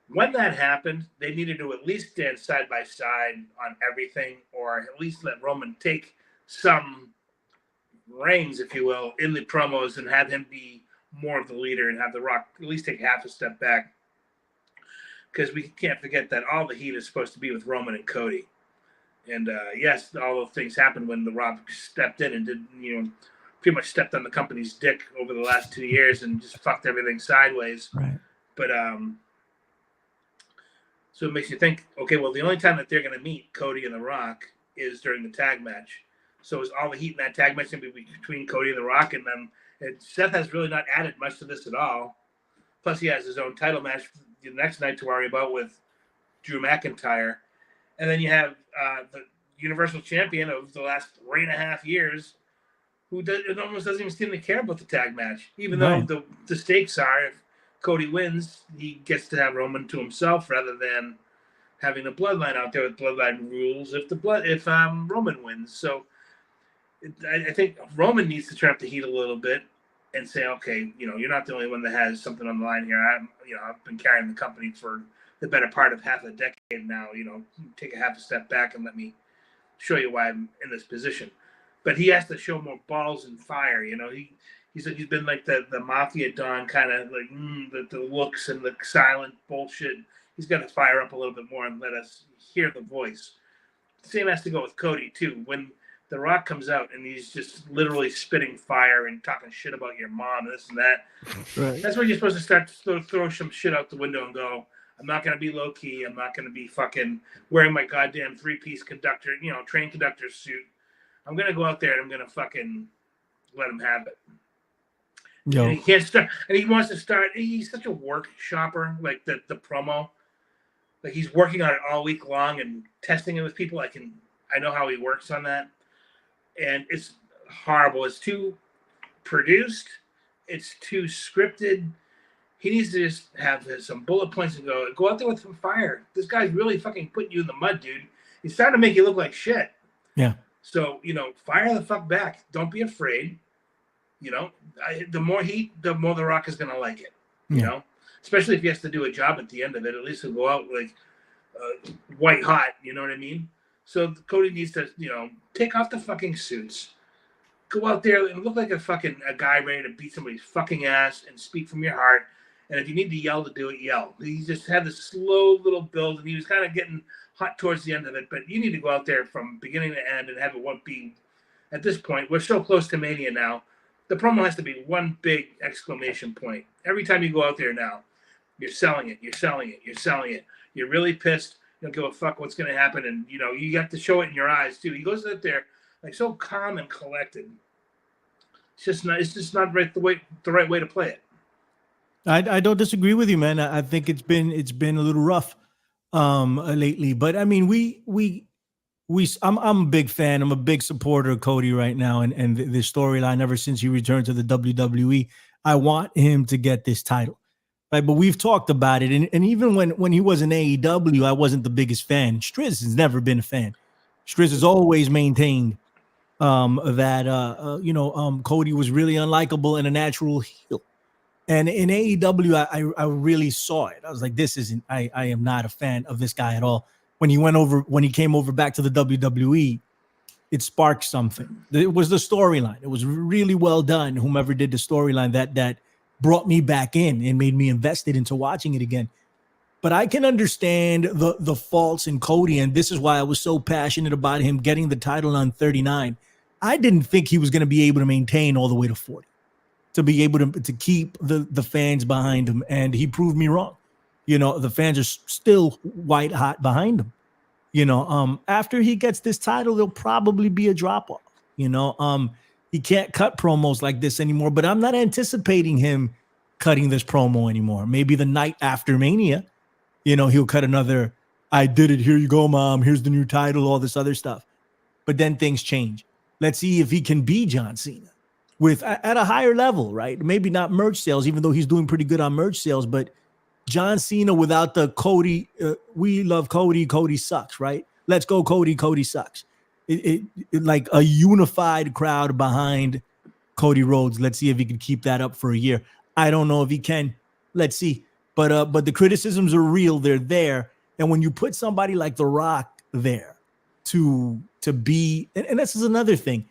S5: When that happened, they needed to at least stand side by side on everything, or at least let Roman take some reins, if you will, in the promos and have him be more of the leader and have The Rock at least take half a step back. Because we can't forget that all the heat is supposed to be with Roman and Cody. And yes, all those things happened when The Rock stepped in and did, pretty much stepped on the company's dick over the last 2 years and just fucked everything sideways.
S3: Right.
S5: But so it makes you think, okay, well, the only time that they're going to meet, Cody and The Rock, is during the tag match. So is all the heat in that tag match going to be between Cody and The Rock? And then Seth has really not added much to this at all. Plus, he has his own title match the next night to worry about with Drew McIntyre. And then you have the Universal Champion of the last 3.5 years, who almost doesn't even seem to care about the tag match, even though the stakes are, if Cody wins, he gets to have Roman to himself rather than having the Bloodline out there with Bloodline rules if Roman wins. So I think Roman needs to turn up the heat a little bit and say, okay, you're not the only one that has something on the line here. I've been carrying the company for the better part of half a decade now. Take a half a step back and let me show you why I'm in this position. But he has to show more balls and fire. He's been like the mafia don, kind of like the looks and the silent bullshit. He's got to fire up a little bit more and let us hear the voice. Same has to go with Cody too. When The Rock comes out and he's just literally spitting fire and talking shit about your mom, this and that.
S3: Right.
S5: That's where you're supposed to start to throw some shit out the window and go, I'm not going to be low key. I'm not going to be fucking wearing my goddamn 3-piece conductor, train conductor suit. I'm going to go out there and I'm going to fucking let him have it.
S3: Yo.
S5: And he can't start. And he wants to start. He's such a work shopper, like the promo. Like he's working on it all week long and testing it with people. I know how he works on that. And it's horrible. It's too produced. It's too scripted. He needs to just have some bullet points and go out there with some fire. This guy's really fucking putting you in the mud, dude. He's starting to make you look like shit.
S3: Yeah.
S5: So, fire the fuck back. Don't be afraid. The more heat, the more The Rock is going to like it. Especially if he has to do a job at the end of it. At least he'll go out like white hot. You know what I mean? So Cody needs to, take off the fucking suits. Go out there and look like a guy ready to beat somebody's fucking ass and speak from your heart. And if you need to yell to do it, yell. He just had this slow little build, and he was kind of getting hot towards the end of it. But you need to go out there from beginning to end and have it be. At this point, we're so close to Mania now. The promo has to be one big exclamation point. Every time you go out there now, you're selling it. You're selling it. You're selling it. You're really pissed. You don't give a fuck what's going to happen. And, you have to show it in your eyes, too. He goes out there like so calm and collected. It's just not the right way to play it.
S3: I don't disagree with you, man. I think it's been a little rough lately, but I mean, I'm a big fan. I'm a big supporter of Cody right now, and the storyline ever since he returned to the WWE. I want him to get this title, right? But we've talked about it, and even when he was in AEW, I wasn't the biggest fan. Striz has never been a fan. Striz has always maintained that Cody was really unlikable and a natural heel. And in AEW, I really saw it. I was like, I am not a fan of this guy at all. When he came over back to the WWE, it sparked something. It was the storyline. It was really well done. Whomever did the storyline that brought me back in and made me invested into watching it again. But I can understand the faults in Cody, and this is why I was so passionate about him getting the title on 39. I didn't think he was going to be able to maintain all the way to 40, to be able to keep the fans behind him, and he proved me wrong. The fans are still white hot behind him. After he gets this title, there'll probably be a drop off. He can't cut promos like this anymore, but I'm not anticipating him cutting this promo anymore. Maybe the night after Mania, he'll cut another, I did it, here you go, mom, here's the new title, all this other stuff. But then things change. Let's see if he can be John Cena with at a higher level, right? Maybe not merch sales, even though he's doing pretty good on merch sales, but John Cena without the Cody, we love Cody, Cody sucks, right? Let's go, Cody, Cody sucks. It like a unified crowd behind Cody Rhodes. Let's see if he can keep that up for a year. I don't know if he can. Let's see. But the criticisms are real. They're there. And when you put somebody like The Rock there to be, and this is another thing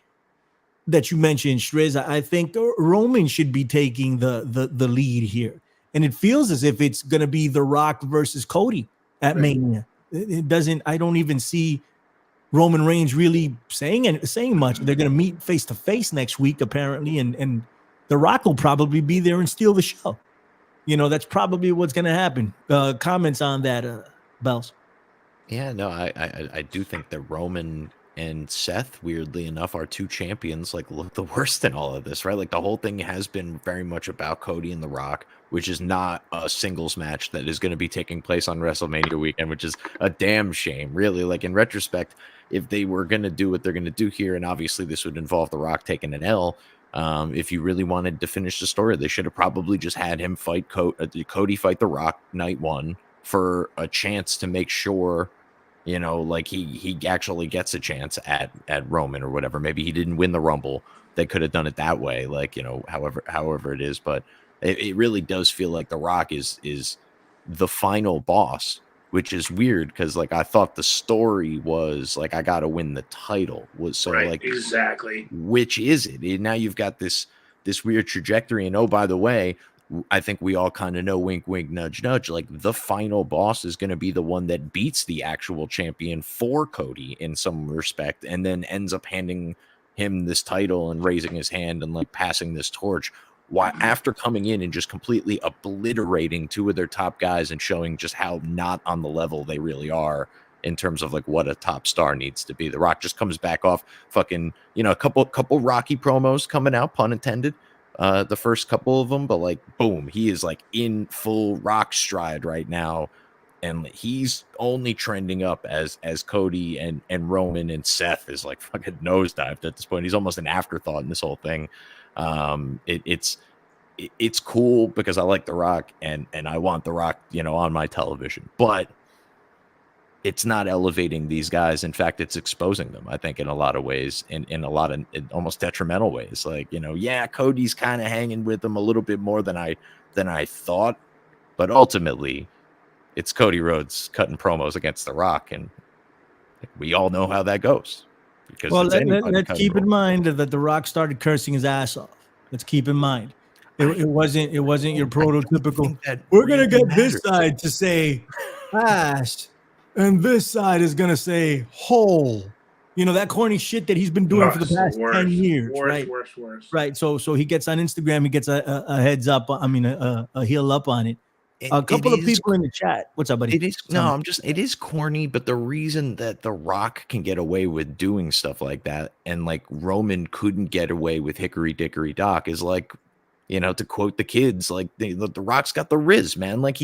S3: that you mentioned, Shriz, I think Roman should be taking the lead here. And it feels as if it's going to be The Rock versus Cody at Mania. It doesn't, I don't even see Roman Reigns really saying much. They're going to meet face to face next week, apparently. And The Rock will probably be there and steal the show. You know, that's probably what's going to happen. Comments on that, Bells?
S4: Yeah, no, I do think that Roman and Seth, weirdly enough, are two champions, like, look the worst in all of this, right? Like, the whole thing has been very much about Cody and The Rock, which is not a singles match that is going to be taking place on WrestleMania weekend, which is a damn shame, really. Like, in retrospect, if they were going to do what they're going to do here, and obviously this would involve The Rock taking an L, if you really wanted to finish the story, they should have probably just had him fight Cody fight The Rock night one for a chance to make sure, you know, like he actually gets a chance at Roman or whatever. Maybe he didn't win the Rumble. They could have done it that way, like, you know, however it is. But it really does feel like The Rock is the final boss, which is weird because, like, I thought the story was like, I got to win the title. Was so
S5: right,
S4: like,
S5: exactly.
S4: Which is it? Now you've got this weird trajectory, and oh, by the way, I think we all kind of know, wink, wink, nudge, nudge, like the final boss is going to be the one that beats the actual champion for Cody in some respect, and then ends up handing him this title and raising his hand and like passing this torch. Why, after coming in and just completely obliterating two of their top guys and showing just how not on the level they really are in terms of like what a top star needs to be. The Rock just comes back off fucking, you know, a couple Rocky promos coming out, pun intended. The first couple of them, but like, boom, he is like in full Rock stride right now, and he's only trending up as Cody and Roman and Seth is like fucking nosedived at this point. He's almost an afterthought in this whole thing. It's cool because I like The Rock and I want The Rock, you know, on my television, but it's not elevating these guys. In fact, it's exposing them, I think, in a lot of ways, in a lot of almost detrimental ways. Like, you know, yeah, Cody's kind of hanging with them a little bit more than I thought, but ultimately it's Cody Rhodes cutting promos against The Rock, and we all know how that goes. Because
S3: well, let's keep in mind that The Rock started cursing his ass off. Let's keep in mind. It wasn't your prototypical, we're going to get this side to say ass, and this side is going to say hole. You know, that corny shit that he's been doing for the past 10 years, right?
S5: Worse.
S3: Right. So he gets on Instagram, he gets a heads up, a heel up on it. A couple of people in the chat. What's up, buddy?
S4: It is corny, but the reason that The Rock can get away with doing stuff like that and like Roman couldn't get away with Hickory Dickory Dock is like, you know, to quote the kids, like the Rock's got the Riz, man. Like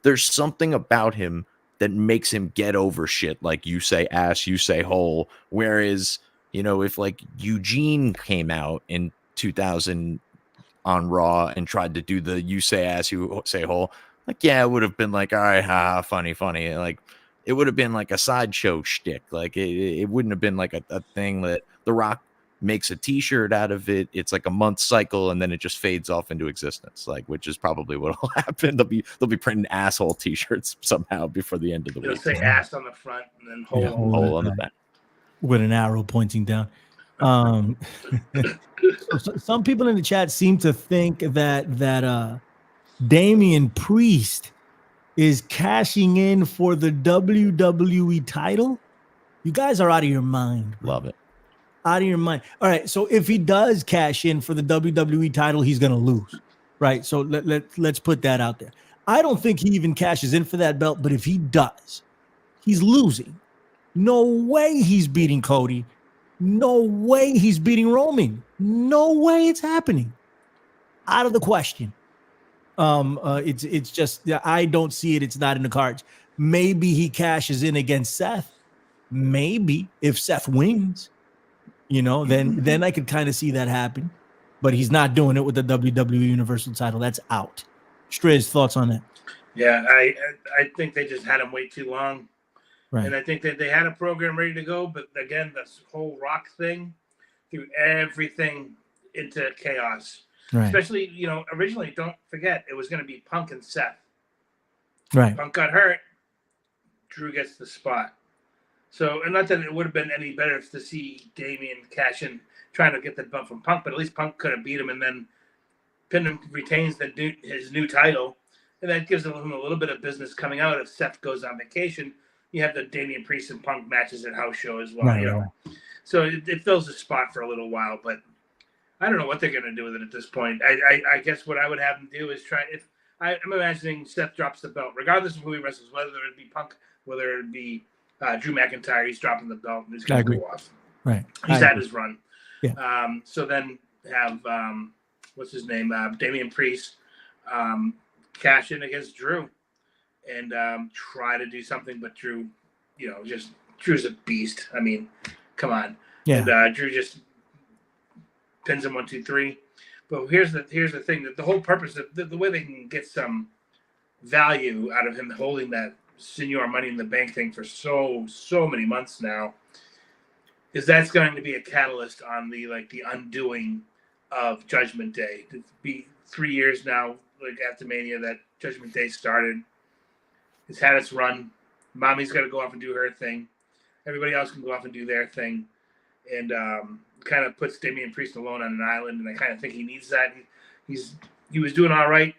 S4: there's something about him that makes him get over shit. Like, you say ass, you say hole. Whereas, you know, if like Eugene came out in 2000 on Raw and tried to do the you say ass, you say hole, like, yeah, it would have been like, all right, ha, funny. Like, it would have been like a sideshow shtick. Like, it wouldn't have been like a thing that The Rock makes a t-shirt out of it. It's like a month cycle, and then it just fades off into existence, like, which is probably what will happen. They'll be printing asshole t-shirts somehow before the end of the week.
S5: They'll say ass on the front and then hole
S3: on the back with an arrow pointing down. Some people in the chat seem to think that Damian Priest is cashing in for the WWE title. You guys are out of your mind.
S4: Love it.
S3: Out of your mind. All right. So if he does cash in for the WWE title, he's going to lose. Right. So let's put that out there. I don't think he even cashes in for that belt, but if he does, he's losing. No way he's beating Cody. No way he's beating Roman. No way it's happening. Out of the question. It's just, I don't see it. It's not in the cards. Maybe he cashes in against Seth. Maybe if Seth wins. then I could kind of see that happen. But he's not doing it with the WWE Universal title. That's out. Striz, thoughts on that?
S5: Yeah, I think they just had him wait too long.
S3: Right.
S5: And I think that they had a program ready to go, but again, this whole Rock thing threw everything into chaos.
S3: Right.
S5: Especially, originally, don't forget, it was going to be Punk and Seth.
S3: Right.
S5: Punk got hurt. Drew gets the spot. So, and not that it would have been any better to see Damian cash in trying to get the belt from Punk, but at least Punk could have beat him and then pinned him, retains his new title. And that gives him a little bit of business coming out if Seth goes on vacation. You have the Damian Priest and Punk matches at house show as well,
S3: Right.
S5: So it fills the spot for a little while, but I don't know what they're going to do with it at this point. I guess what I would have them do is I'm imagining Seth drops the belt, regardless of who he wrestles, whether it be Punk, whether it be Drew McIntyre, he's dropping the belt and he's going to go off.
S3: Right.
S5: He's had his run.
S3: Yeah.
S5: So then have, what's his name? Damian Priest cash in against Drew and try to do something, but Drew, Drew's a beast. I mean, come on.
S3: Yeah.
S5: And Drew just pins him 1, 2, 3. But here's the thing, that the whole purpose of the way they can get some value out of him holding that Senior Money in the Bank thing for so many months now is that's going to be a catalyst on the undoing of Judgment Day. To be 3 years now, after Mania, that Judgment Day started. It's had its run. Mommy's got to go off and do her thing. Everybody else can go off and do their thing. And kind of puts Damian Priest alone on an island, and I kind of think he needs that. He was doing all right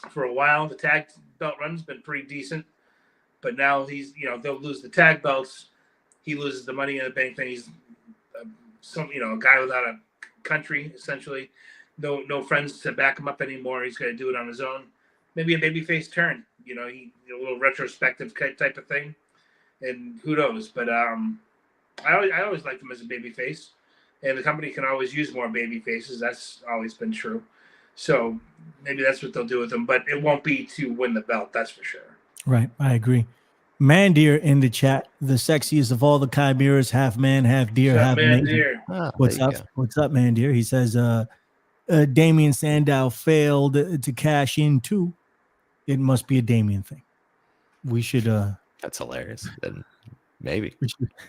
S5: for a while. The tag belt run's been pretty decent, but now they'll lose the tag belts. He loses the Money in the Bank thing. He's a guy without a country, essentially. No friends to back him up anymore. He's got to do it on his own. Maybe a babyface turn, a little retrospective type of thing, and who knows? But I always liked him as a babyface. And the company can always use more baby faces. That's always been true. So maybe that's what they'll do with them. But it won't be to win the belt, that's for sure.
S3: Right, I agree. Mandeer in the chat, the sexiest of all the chimeras, half man, half deer, half
S5: Mandeer.
S3: What's up? What's up, Mandeer? He says, Damien Sandow failed to cash in too. It must be a Damien thing. We should.
S4: That's hilarious. Maybe.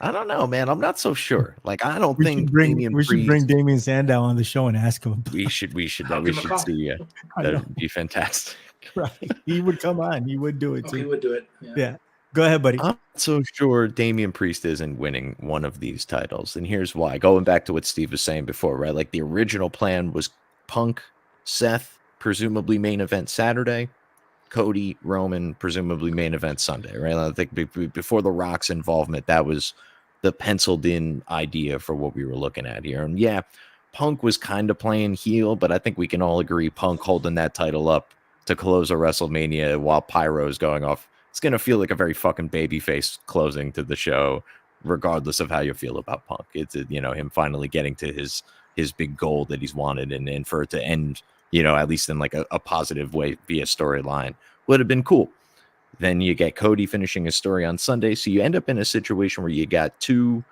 S4: I don't know, man. I'm not so sure. I don't think
S3: we should bring Damien Sandow on the show and ask him.
S4: We should see. That would be fantastic.
S3: Right. He would come on. He would do it too.
S5: He would do it.
S3: Yeah. Go ahead, buddy.
S4: I'm not so sure Damian Priest isn't winning one of these titles. And here's why. Going back to what Steve was saying before, right? The original plan was Punk, Seth, presumably main event Saturday. Cody, Roman, presumably main event Sunday, right? I think before the Rock's involvement, that was the penciled in idea for what we were looking at here. And yeah, Punk was kind of playing heel, but I think we can all agree Punk holding that title up to close a WrestleMania while Pyro is going off. It's going to feel like a very fucking babyface closing to the show, regardless of how you feel about Punk. It's, him finally getting to his big goal that he's wanted and for it to end, at least in a positive way via storyline would have been cool. Then you get Cody finishing his story on Sunday. So you end up in a situation where you got two,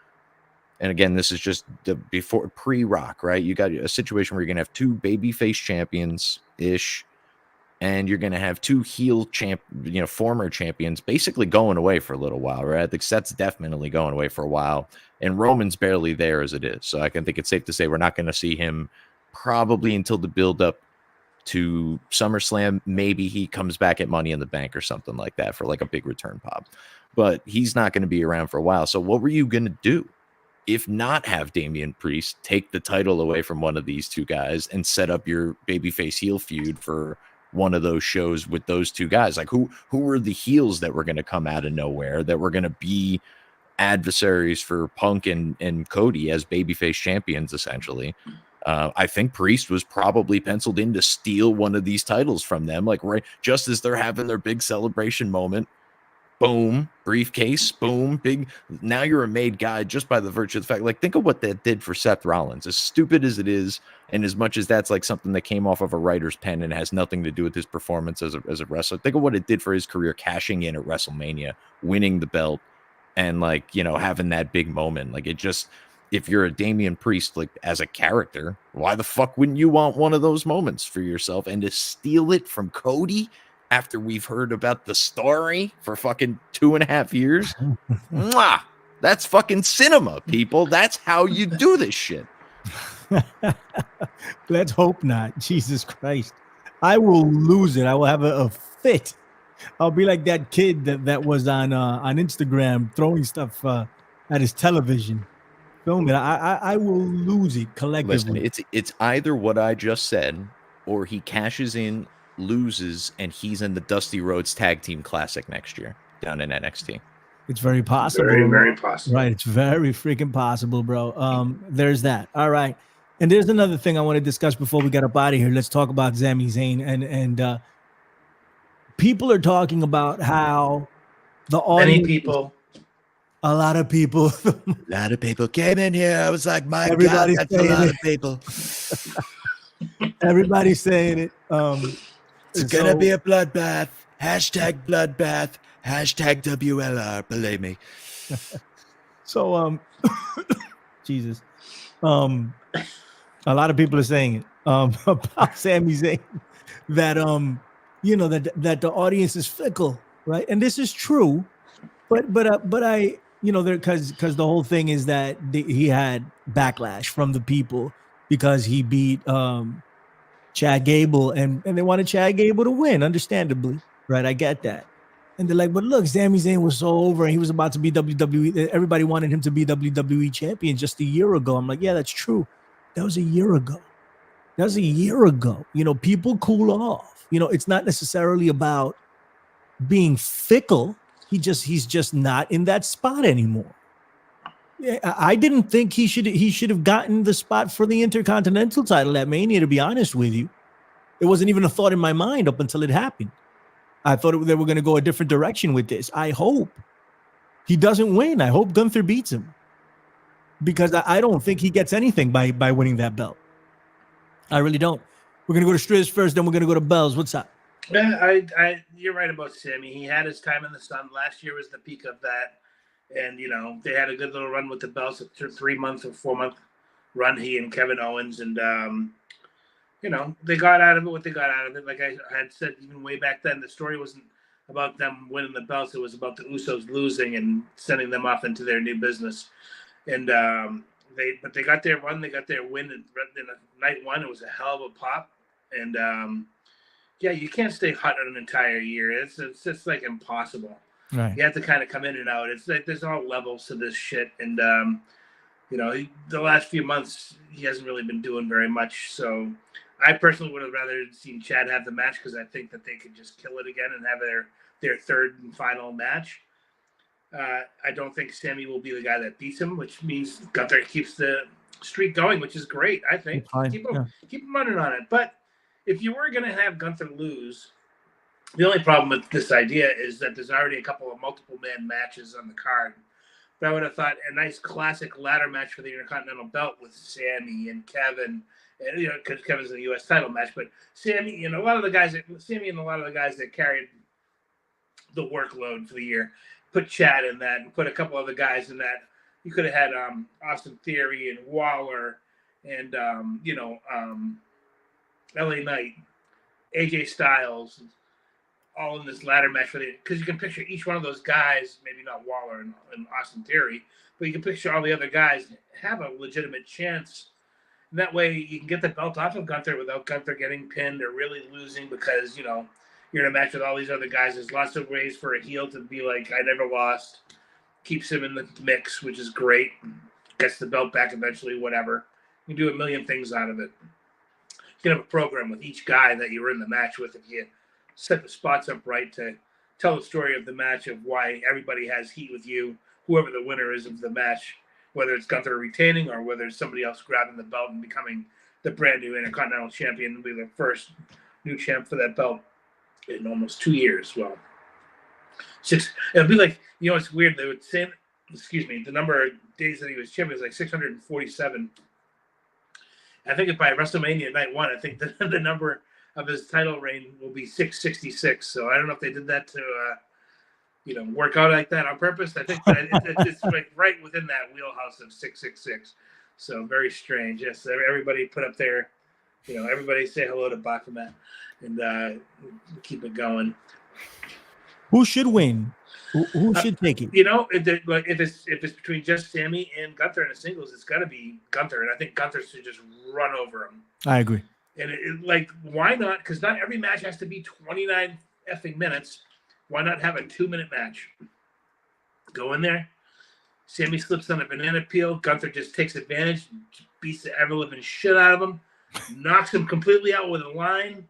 S4: and again, this is just before pre-Rock, right? You got a situation where you're going to have two babyface champions-ish, and you're going to have two heel former champions basically going away for a little while, right? I think Seth's definitely going away for a while, and Roman's barely there as it is. So I can think it's safe to say we're not going to see him probably until the build-up to SummerSlam. Maybe he comes back at Money in the Bank or something like that for a big return pop, but he's not going to be around for a while. So what were you going to do if not have Damian Priest take the title away from one of these two guys and set up your babyface heel feud for one of those shows with those two guys? Who were the heels that were going to come out of nowhere that were going to be adversaries for Punk and Cody as babyface champions, essentially? I think Priest was probably penciled in to steal one of these titles from them, right just as they're having their big celebration moment. Boom, briefcase, boom, big. Now you're a made guy just by the virtue of the fact. Think of what that did for Seth Rollins. As stupid as it is, and as much as that's something that came off of a writer's pen and has nothing to do with his performance as a wrestler. Think of what it did for his career, cashing in at WrestleMania, winning the belt, and having that big moment. if you're a Damian Priest, like as a character, why the fuck wouldn't you want one of those moments for yourself? And to steal it from Cody after we've heard about the story for fucking 2.5 years, mwah, that's fucking cinema, people. That's how you do this shit.
S3: Let's hope not. Jesus Christ. I will lose it. I will have a fit. I'll be like that kid that was on Instagram throwing stuff at his television. Film it. I will lose it collectively.
S4: Listen, it's either what I just said, or he cashes in, loses, and he's in the Dusty Rhodes Tag Team Classic next year down in NXT.
S3: It's very possible.
S5: Very, very possible.
S3: Right. It's very freaking possible, bro. There's that. All right. And there's another thing I want to discuss before we get up out of here. Let's talk about Sami Zayn. And people are talking about how the audience...
S5: Many people...
S3: A lot of people.
S4: A lot of people came in here. I was like, my
S3: Everybody's
S4: God, that's a lot
S3: it.
S4: of people.
S3: Everybody's saying it.
S4: It's going to be a bloodbath. Hashtag bloodbath. Hashtag WLR. Believe me.
S3: So, Jesus. A lot of people are saying it about Sami Zayn that, that the audience is fickle, right? And this is true. But I, because the whole thing is that he had backlash from the people because he beat Chad Gable and they wanted Chad Gable to win, understandably, right? I get that. And they're like, but look, Sami Zayn was so over and he was about to be WWE. Everybody wanted him to be WWE champion just a year ago. I'm like, yeah, that's true. That was a year ago. People cool off. It's not necessarily about being fickle. He's just not in that spot anymore. I didn't think he should have gotten the spot for the Intercontinental title at Mania, to be honest with you. It wasn't even a thought in my mind up until it happened. I thought they were going to go a different direction with this. I hope he doesn't win. I hope Gunther beats him because I don't think he gets anything by winning that belt. I really don't. We're going to go to Striz first, then we're going to go to Bells. What's up?
S5: Yeah, you're right about Sammy. He had his time in the sun. Last year was the peak of that. And, they had a good little run with the belts, a 3-month or 4-month run, he and Kevin Owens. And, they got out of it what they got out of it. Like I had said, even way back then, the story wasn't about them winning the belts. It was about the Usos losing and sending them off into their new business. And they got their run. They got their win in night one. It was a hell of a pop. And, yeah, you can't stay hot an entire year. It's just like impossible.
S3: Right.
S5: You have to kind of come in and out. It's like there's all levels to this shit. And, the last few months, he hasn't really been doing very much. So I personally would have rather seen Chad have the match because I think that they could just kill it again and have their third and final match. I don't think Sammy will be the guy that beats him, which means Gunther keeps the streak going, which is great, I think. Keep him running on it. But if you were going to have Gunther lose, the only problem with this idea is that there's already a couple of multiple-man matches on the card. But I would have thought a nice classic ladder match for the Intercontinental Belt with Sammy and Kevin, and because Kevin's in the U.S. title match. But Sammy and a lot of the guys that carried the workload for the year, put Chad in that and put a couple other guys in that. You could have had Austin Theory and Waller and LA Knight, AJ Styles, all in this ladder match because you can picture each one of those guys, maybe not Waller and Austin Theory, but you can picture all the other guys have a legitimate chance. And that way you can get the belt off of Gunther without Gunther getting pinned or really losing because, you're in a match with all these other guys. There's lots of ways for a heel to be like, I never lost. Keeps him in the mix, which is great. Gets the belt back eventually, whatever. You can do a million things out of it. You can have a program with each guy that you were in the match with if you set the spots up right to tell the story of the match of why everybody has heat with you, whoever the winner is of the match, whether it's Gunther retaining or whether it's somebody else grabbing the belt and becoming the brand new Intercontinental Champion and be the first new champ for that belt in almost 2 years. Well, it'll be like, it's weird. They would say, the number of days that he was champion was like 647. I think if by WrestleMania night one, I think the number of his title reign will be 666. So I don't know if they did that to work out like that on purpose. I think that it's like right within that wheelhouse of 666. So very strange. Yes, everybody put up there. Everybody say hello to Baphomet and keep it going.
S3: Who should win? Who should take it?
S5: If it's between just Sami and Gunther in the singles, it's got to be Gunther, and I think Gunther should just run over him.
S3: I agree.
S5: And why not? Because not every match has to be 29 effing minutes. Why not have a 2-minute match? Go in there. Sami slips on a banana peel. Gunther just takes advantage, beats the ever-living shit out of him, knocks him completely out with a line.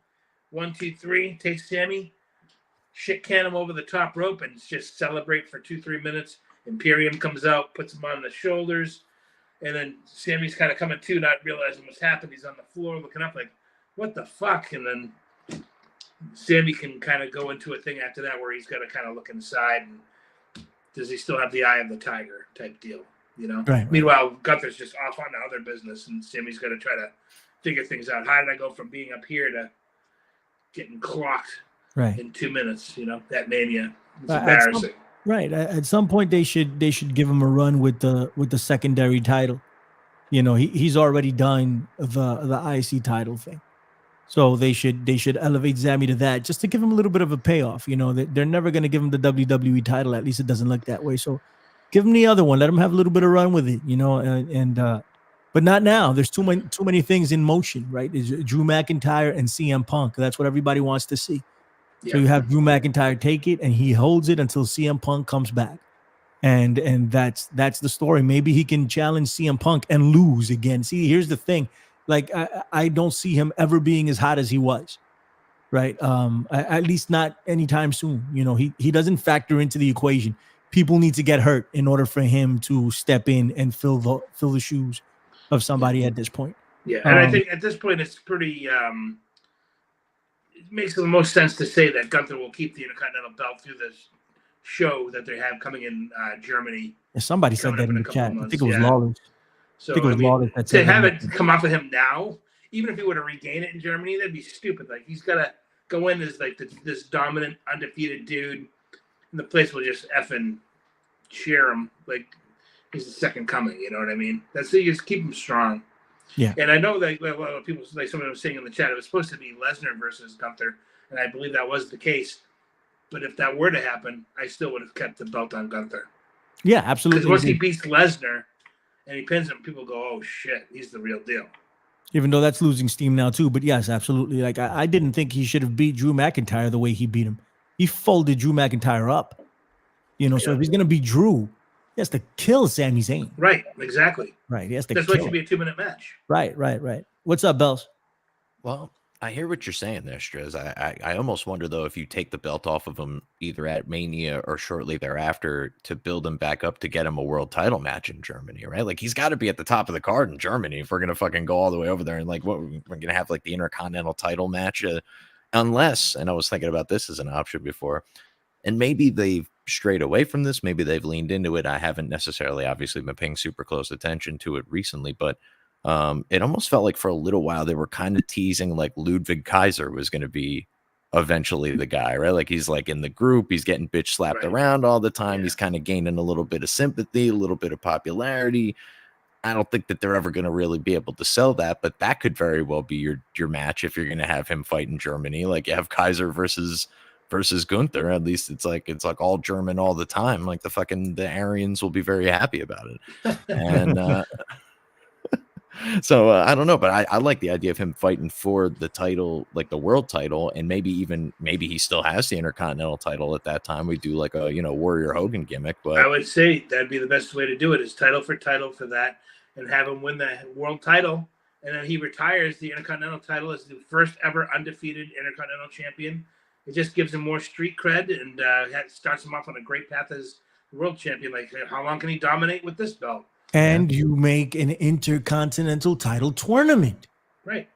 S5: 1, 2, 3. Takes Sami. Shit can him over the top rope and just celebrate for 2-3 minutes. Imperium comes out, puts him on the shoulders, and then Sami's kind of coming to, not realizing what's happened. He's on the floor looking up like, what the fuck? And then Sami can kind of go into a thing after that where he's got to kind of look inside and does he still have the eye of the tiger type deal,
S3: Right.
S5: Meanwhile, Gunther's just off on the other business and Sami's got to try to figure things out. How did I go from being up here to getting clocked in 2 minutes? That mania. It's embarrassing.
S3: At some point they should give him a run with the secondary title. He's already done the IC title thing. So they should elevate Sami to that just to give him a little bit of a payoff. They're never going to give him the WWE title. At least it doesn't look that way. So give him the other one. Let him have a little bit of run with it. But not now. There's too many things in motion, right? It's Drew McIntyre and CM Punk. That's what everybody wants to see. Yeah. So you have Drew McIntyre take it, and he holds it until CM Punk comes back, and that's the story. Maybe he can challenge CM Punk and lose again. See, here's the thing: I don't see him ever being as hot as he was, right? At least not anytime soon. He doesn't factor into the equation. People need to get hurt in order for him to step in and fill the shoes of somebody at this point.
S5: Yeah, and I think at this point it's pretty. It makes the most sense to say that Gunther will keep the Intercontinental belt through this show that they have coming in Germany.
S3: Yeah, somebody said that in the chat. I think it was Lawless.
S5: So to have it come off of him now, even if he were to regain it in Germany, that'd be stupid. Like he's got to go in as this dominant, undefeated dude, and the place will just effing cheer him like he's the second coming. You know what I mean? You just keep him strong.
S3: Yeah,
S5: and I know that a lot of people, like someone was saying in the chat, it was supposed to be Lesnar versus Gunther, and I believe that was the case. But if that were to happen, I still would have kept the belt on Gunther.
S3: Yeah, absolutely.
S5: Because once he beats Lesnar and he pins him, people go, "Oh shit, he's the real deal."
S3: Even though that's losing steam now too, but yes, absolutely. Like I didn't think he should have beat Drew McIntyre the way he beat him. He folded Drew McIntyre up. So if he's gonna beat Drew, he has to kill Sami Zayn.
S5: Right, exactly.
S3: Right, he has to.
S5: That's why it should be a 2-minute match.
S3: Right. What's up, Bells?
S4: Well, I hear what you're saying there, Strez. I almost wonder though if you take the belt off of him either at Mania or shortly thereafter to build him back up to get him a world title match in Germany, right? Like he's got to be at the top of the card in Germany if we're gonna fucking go all the way over there and we're gonna have the Intercontinental title match, unless. And I was thinking about this as an option before. And maybe they've strayed away from this. Maybe they've leaned into it. I haven't necessarily, obviously, been paying super close attention to it recently, but it almost felt like for a little while they were kind of teasing like Ludwig Kaiser was going to be eventually the guy, right? Like he's in the group. He's getting bitch slapped around all the time. Yeah. He's kind of gaining a little bit of sympathy, a little bit of popularity. I don't think that they're ever going to really be able to sell that, but that could very well be your match if you're going to have him fight in Germany. Like you have Kaiser versus Gunther. At least it's like all German all the time. Like the Aryans will be very happy about it. And so I don't know, but I like the idea of him fighting for the title, like the world title, and maybe he still has the Intercontinental title at that time. We do like a Warrior Hogan gimmick. But
S5: I would say that'd be the best way to do it is title for that, and have him win the world title, and then he retires the Intercontinental title as the first ever undefeated Intercontinental champion. It just gives him more street cred and starts him off on a great path as world champion. Like, how long can he dominate with this belt?
S3: And you make an Intercontinental title tournament,
S5: right?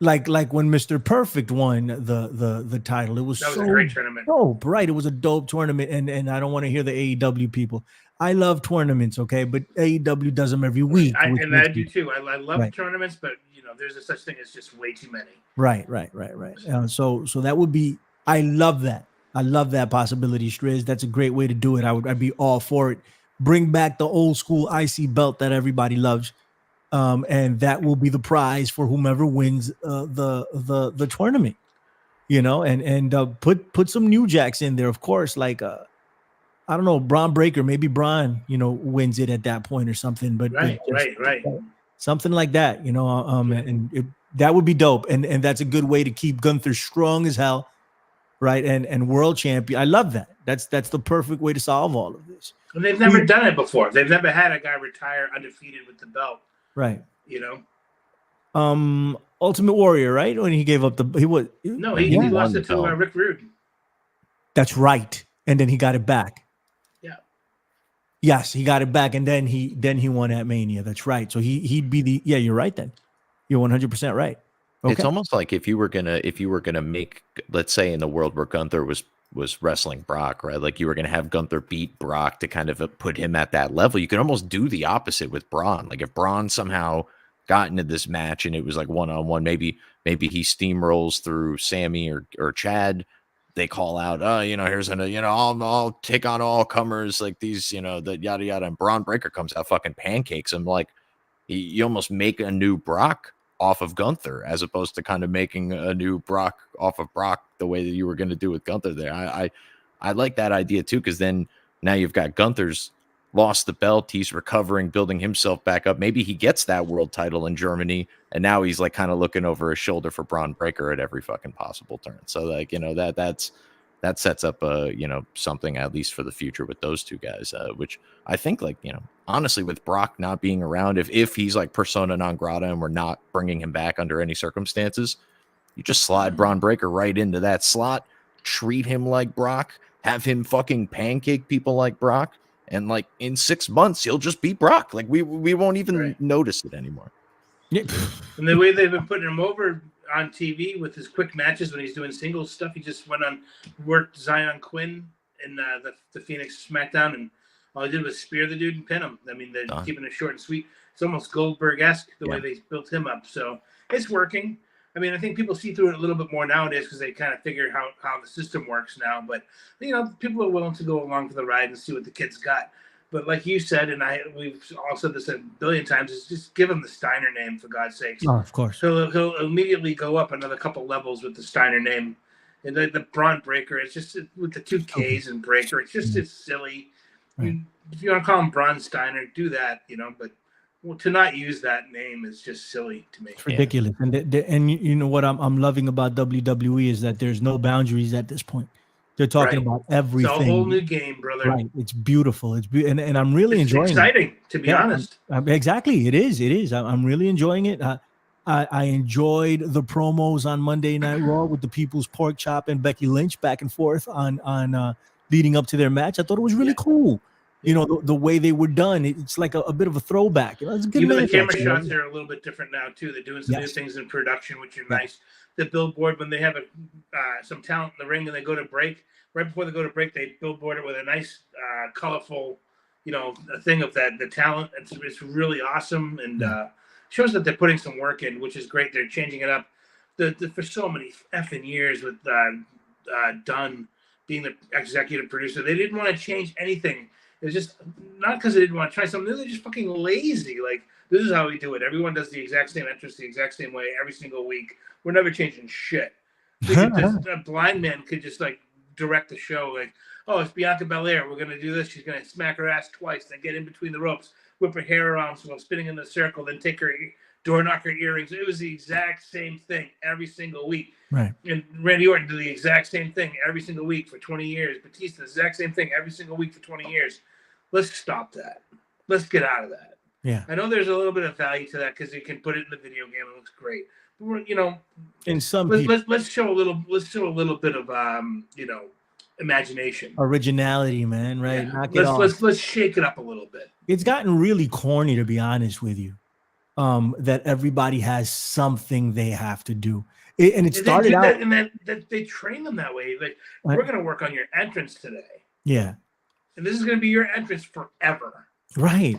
S3: Like when Mr. Perfect won the title. That was
S5: a great tournament.
S3: Dope, right? It was a dope tournament, and I don't want to hear the AEW people. I love tournaments, okay, but AEW does them every week.
S5: I do too. I love tournaments, but there's such thing as just way too many.
S3: Right. So that would be. I love that. I love that possibility, Striz. That's a great way to do it. I'd be all for it. Bring back the old school IC belt that everybody loves, and that will be the prize for whomever wins the tournament. And put some New Jacks in there, of course. Like I don't know, Braun Breaker. Maybe Braun, wins it at that point or something. But
S5: Right.
S3: something like that, and that would be dope. And that's a good way to keep Gunther strong as hell. Right. And world champion. I love that. That's the perfect way to solve all of this.
S5: And they've never done it before. They've never had a guy retire undefeated with the belt.
S3: Right. Ultimate Warrior, right? When he gave up
S5: he lost it to Rick Rude.
S3: That's right. And then he got it back.
S5: Yeah.
S3: Yes, he got it back, and then he won at Mania. That's right. So he'd be you're right then. You're 100% right. Okay.
S4: It's almost like if you were gonna make, let's say, in the world where Gunther was wrestling Brock, right? Like you were gonna have Gunther beat Brock to kind of put him at that level. You could almost do the opposite with Braun. Like if Braun somehow got into this match and it was like 1-on-1, maybe he steamrolls through Sammy or Chad. They call out, here's I'll take on all comers like these, the yada yada. And Braun Breaker comes out, fucking pancakes him. Like you almost make a new Brock off of Gunther, as opposed to kind of making a new Brock off of Brock the way that you were going to do with Gunther there. I like that idea too, because then now you've got Gunther's lost the belt, he's recovering, building himself back up. Maybe he gets that world title in Germany, and now he's like kind of looking over his shoulder for Braun Breaker at every fucking possible turn. So like that sets up something at least for the future with those two guys, which I think honestly, with Brock not being around, if he's like persona non grata and we're not bringing him back under any circumstances, you just slide Braun Breaker right into that slot, treat him like Brock, have him fucking pancake people like Brock, and like in 6 months he'll just beat Brock. Like we won't even notice it anymore.
S3: Yeah.
S5: And the way they've been putting him over on TV with his quick matches when he's doing singles stuff, he just worked Zion Quinn in the Phoenix SmackDown, and all he did was spear the dude and pin him. I mean, they're keeping it short and sweet. It's almost Goldberg-esque the way they built him up. So it's working. I mean, I think people see through it a little bit more nowadays because they kind of figure how the system works now. But, people are willing to go along for the ride and see what the kids got. But like you said, and we've all said this a billion times, is just give him the Steiner name, for God's sakes.
S3: Oh, of course.
S5: He'll immediately go up another couple levels with the Steiner name. And the Braun Breaker, it's just with the 2 Ks and Breaker, it's silly.
S3: Right.
S5: If you want to call him Braun Steiner, do that, but to not use that name is just silly to me.
S3: It's ridiculous. And you know what I'm loving about WWE is that there's no boundaries at this point. They're talking about everything.
S5: It's a whole new game, brother.
S3: Right. It's beautiful. And I'm really enjoying it. It's
S5: exciting, to be honest.
S3: Exactly. It is. I'm really enjoying it. I enjoyed the promos on Monday Night Raw with the People's Pork Chop and Becky Lynch back and forth on leading up to their match. I thought it was really cool. The way they were done, it's like a bit of a throwback. It's a good
S5: Even the camera shots are a little bit different now too. They're doing some new things in production, which are nice. The billboard, when they have some talent in the ring and they go to break, right before they go to break, they billboard it with a nice, colorful, a thing of the talent. It's really awesome, and shows that they're putting some work in, which is great. They're changing it up. For so many effing years with Dunn being the executive producer, they didn't want to change anything. It was just not because they didn't want to try something. They're just fucking lazy. Like, this is how we do it. Everyone does the exact same entrance the exact same way every single week. We're never changing shit. A blind man could just like direct the show. Like, oh, it's Bianca Belair. We're going to do this. She's going to smack her ass twice, then get in between the ropes, whip her hair around while spinning in the circle, then take her door knocker earrings. It was the exact same thing every single week.
S3: Right.
S5: And Randy Orton did the exact same thing every single week for 20 years. Batista, the exact same thing every single week for 20 years. Let's stop that. Let's get out of that.
S3: Yeah.
S5: I know there's a little bit of value to that because you can put it in the video game. It looks great. But we're,
S3: in some
S5: let's show a little bit of imagination,
S3: originality, man. Right.
S5: Yeah. Let's shake it up a little bit.
S3: It's gotten really corny, to be honest with you. That everybody has something they have to do. And it started out,
S5: and they train them that way. Like, we're going to work on your entrance today.
S3: Yeah.
S5: And this is going to be your entrance forever.
S3: Right.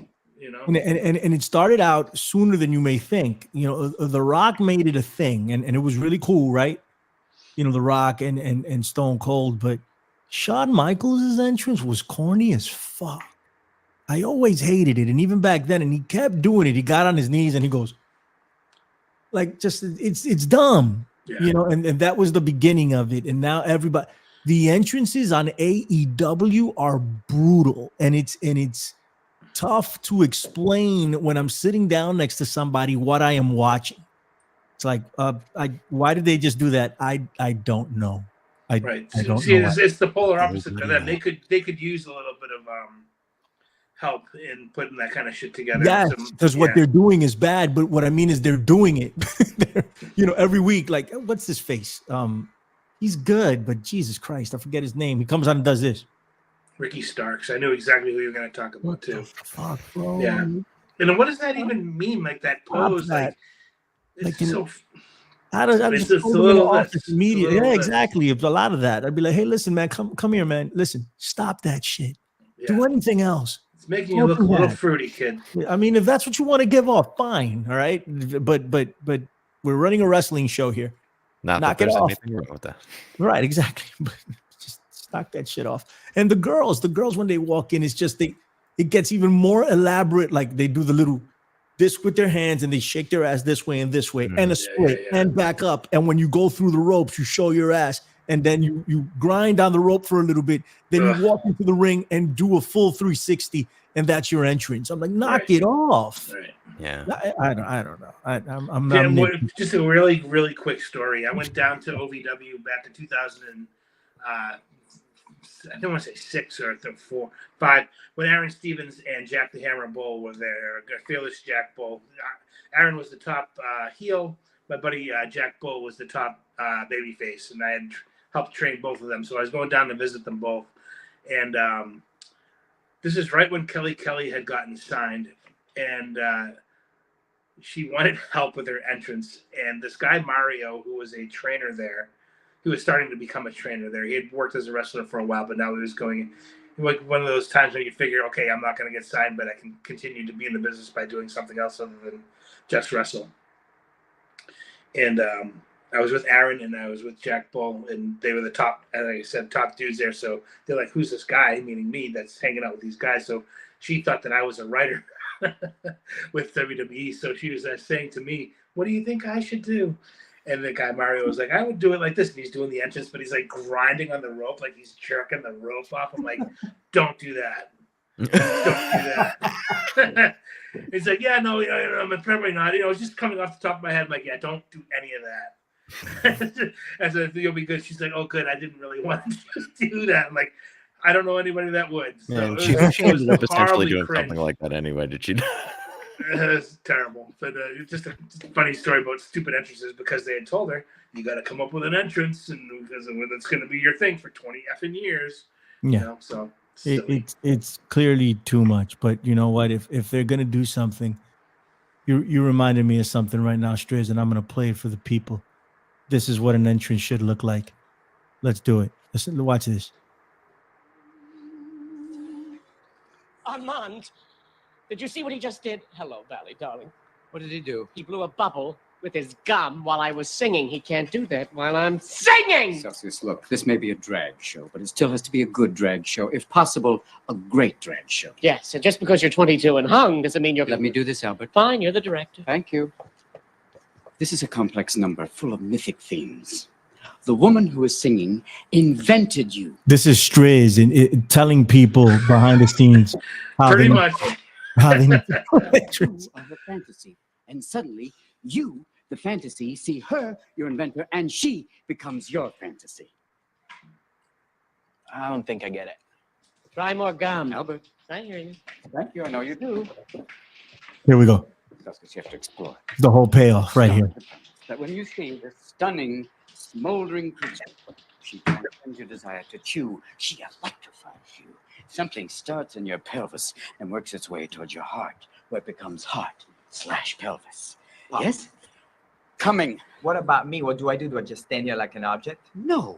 S3: And it started out sooner than you may think. The Rock made it a thing, and it was really cool, right? The Rock and Stone Cold, but Shawn Michaels' entrance was corny as fuck. I always hated it, and even back then, and he kept doing it. He got on his knees and he goes, like, just it's dumb, you know. And that was the beginning of it. And now everybody, the entrances on AEW are brutal, and it's tough to explain when I'm sitting down next to somebody what I am watching. It's like, why did they just do that? I don't know. I don't know.
S5: It's the polar opposite for them. They could use a little bit of help in putting that kind of shit together.
S3: Yes, because what they're doing is bad. But what I mean is they're doing it. You know, every week. Like, what's his face? He's good, but Jesus Christ, I forget his name. He comes on and does this.
S5: Ricky Starks. I knew exactly who you were going to talk about
S3: what
S5: too.
S3: The fuck, bro?
S5: Yeah. And what does that even mean? Like that pose?
S3: That.
S5: Like it's so.
S3: How does that just office media? Yeah, exactly. It's a lot of that. I'd be like, hey, listen, man, come here, man. Listen, stop that shit. Yeah. Do anything else.
S5: It's making you look a little fruity, kid.
S3: I mean, if that's what you want to give off, fine. All right. But we're running a wrestling show here.
S4: Knock it off. Anything wrong with that.
S3: Right, exactly. But just knock that shit off. And the girls when they walk in, it's just it gets even more elaborate. Like they do the little this with their hands and they shake their ass this way and this way and a split and back up. And when you go through the ropes, you show your ass and then you grind on the rope for a little bit. Then you walk into the ring and do a full 360 and that's your entrance. I'm like, knock it off.
S5: Right.
S4: Yeah.
S3: I don't know. I'm
S5: just a really, really quick story. I went down to OVW back in 2000 and I don't want to say 6 or 4, 5, when Aaron Stevens and Jack the Hammer Bull were there. Fearless Jack Bull. Aaron was the top heel. My buddy Jack Bull was the top babyface, and I had helped train both of them. So I was going down to visit them both. And this is right when Kelly had gotten signed, and she wanted help with her entrance. And this guy, Mario, who was a trainer there, he was starting to become a trainer there. He had worked as a wrestler for a while, but now he was going like one of those times when you figure, okay, I'm not going to get signed, but I can continue to be in the business by doing something else other than just wrestle. And I was with Aaron and I was with Jack Bull, and they were the top, as I said, top dudes there. So they're like, who's this guy, meaning me, that's hanging out with these guys? So she thought that I was a writer with WWE. So she was saying to me, what do you think I should do? And the guy Mario was like, I would do it like this. And he's doing the entrance, but he's like grinding on the rope, like he's jerking the rope off. I'm like, don't do that. Don't do that. He's like, yeah, no, I'm probably not. It's just coming off the top of my head. I'm like, yeah, don't do any of that. I said, you'll be good. She's like, oh, good. I didn't really want to do that. I'm like, I don't know anybody that would. So
S4: she ended up essentially doing something like that anyway, did she?
S5: It's terrible, but just a funny story about stupid entrances because they had told her you got to come up with an entrance and because it's going to be your thing for 20 effing years.
S3: Yeah,
S5: so
S3: it's clearly too much. But you know what? If they're going to do something, you reminded me of something right now, Striz, and I'm going to play it for the people. This is what an entrance should look like. Let's do it. Listen, watch this.
S6: Armand. Did you see what he just did? Hello, Valley, darling.
S7: What did he do?
S6: He blew a bubble with his gum while I was singing. He can't do that while I'm singing!
S7: Celsius, look, this may be a drag show, but it still has to be a good drag show. If possible, a great drag show.
S6: Yes, and just because you're 22 and hung doesn't mean you're...
S7: Let me do this, Albert.
S6: Fine, you're the director.
S7: Thank you. This is a complex number full of mythic themes. The woman who is singing invented you.
S3: This is Striz and telling people behind the scenes how
S5: pretty much...
S3: How they
S7: of a fantasy, and suddenly you, the fantasy, see her, your inventor, and she becomes your fantasy.
S6: I don't think I get it. Try more gum.
S7: Albert.
S6: I hear you.
S7: Thank you, I know you do.
S3: Here we go.
S7: That's what you have to explore.
S3: The whole payoff right here.
S7: That when you see this stunning, smoldering creature, she transcends your desire to chew. She electrifies you. Something starts in your pelvis and works its way towards your heart, where it becomes heart/pelvis.
S8: Wow.
S7: Yes? Coming.
S8: What about me? What do? I just stand here like an object?
S7: No.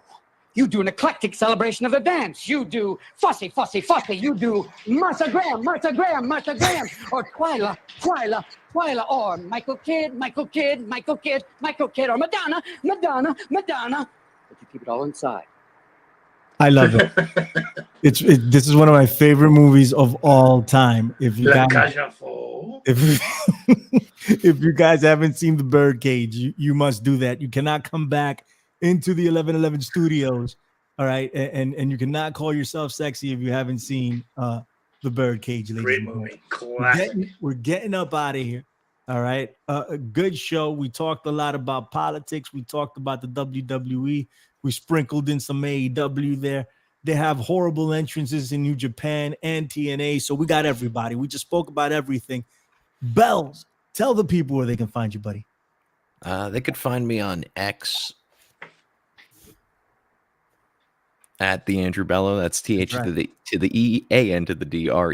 S7: You do an eclectic celebration of the dance. You do fussy, fussy, fussy. You do Martha Graham, Martha Graham, Martha Graham. Or Twyla, Twyla, Twyla. Or Michael Kidd, Michael Kidd, Michael Kidd, Michael Kidd. Or Madonna, Madonna, Madonna. But you keep it all inside.
S3: I love it. This is one of my favorite movies of all time. If you
S5: La
S3: guys,
S5: Cajafo.
S3: if you guys haven't seen The Birdcage, you must do that. You cannot come back into the 1111 studios, all right, and you cannot call yourself sexy if you haven't seen The Birdcage, ladies
S5: Great
S3: and gentlemen.
S5: movie. Classic.
S3: We're getting up out of here. All right. A good show. We talked a lot about politics. We talked about the WWE. We sprinkled in some AEW there. They have horrible entrances in New Japan and TNA. So we got everybody. We just spoke about everything. Bells, tell the people where they can find you, buddy.
S4: They could find me on X at the Andrew Bello. That's TH to the E A N to the DREWBELLO.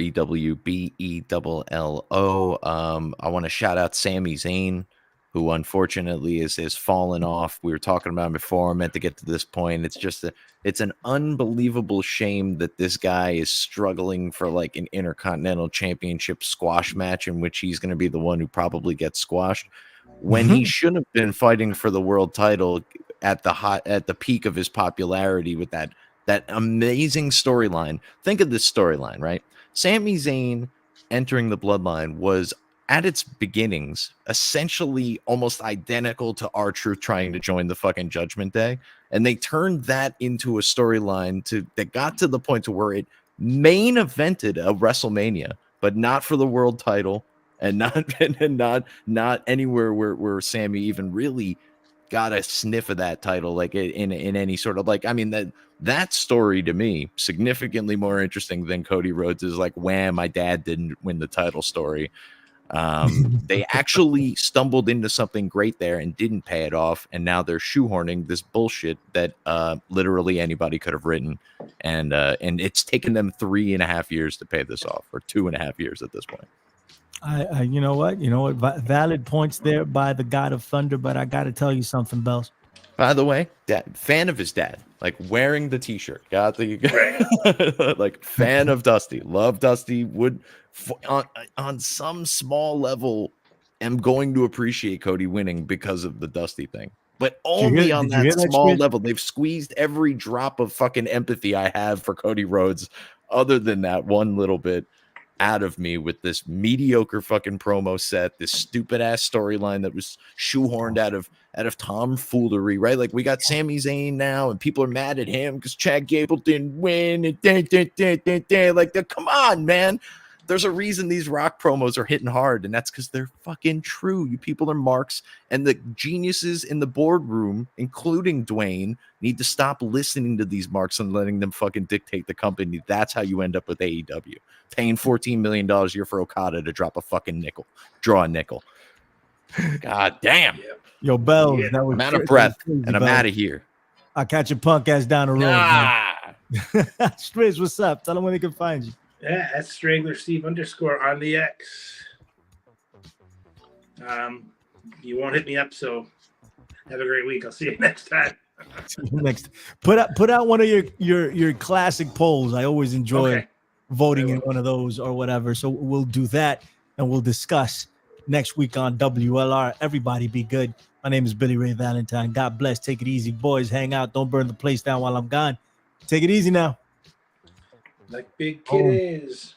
S4: I want to shout out Sami Zayn, who unfortunately has fallen off. We were talking about him before. I meant to get to this point. It's just it's an unbelievable shame that this guy is struggling for like an Intercontinental Championship squash match in which he's going to be the one who probably gets squashed when he should have been fighting for the world title at the peak of his popularity with that amazing storyline. Think of this storyline, right? Sami Zayn entering the Bloodline was at its beginnings essentially almost identical to R-Truth trying to join the fucking Judgment Day, and they turned that into a storyline that got to the point to where it main evented a WrestleMania, but not for the world title, and not anywhere where Sami even really got a sniff of that title, like in any sort of like, I mean, that story to me significantly more interesting than Cody Rhodes is like, wham, my dad didn't win the title story. They actually stumbled into something great there and didn't pay it off, and now they're shoehorning this bullshit that literally anybody could have written, and it's taken them 3.5 years to pay this off, or 2.5 years at this point.
S3: I you know what? Valid points there by the God of Thunder, but I got to tell you something, Bells.
S4: By the way, fan of his dad, like wearing the t-shirt, got the like fan of Dusty, love Dusty, would on some small level am going to appreciate Cody winning because of the Dusty thing, but only on that small level. They've squeezed every drop of fucking empathy I have for Cody Rhodes other than that one little bit out of me with this mediocre fucking promo set, this stupid ass storyline that was shoehorned out of tomfoolery, right? Like we got Sami Zayn now, and people are mad at him because Chad Gable didn't win. And like, come on, man. There's a reason these Rock promos are hitting hard, and that's because they're fucking true. You people are marks, and the geniuses in the boardroom, including Dwayne, need to stop listening to these marks and letting them fucking dictate the company. That's how you end up with AEW. Paying $14 million a year for Okada to drop a fucking nickel. Draw a nickel. God damn.
S3: Yo, Bells, that was
S4: I'm out of breath, and I'm out of here.
S3: I'll catch your punk ass down the road. Striz, what's up? Tell them where they can find you.
S5: Yeah, that's Strangler Steve _ on the X. You won't hit me up, so have a great week. I'll see you next time.
S3: Next, put out one of your classic polls. I always enjoy voting in one of those or whatever. So we'll do that, and we'll discuss next week on WLR. Everybody be good. My name is Billy Ray Valentine. God bless. Take it easy, boys. Hang out. Don't burn the place down while I'm gone. Take it easy now.
S5: Like big kiddies.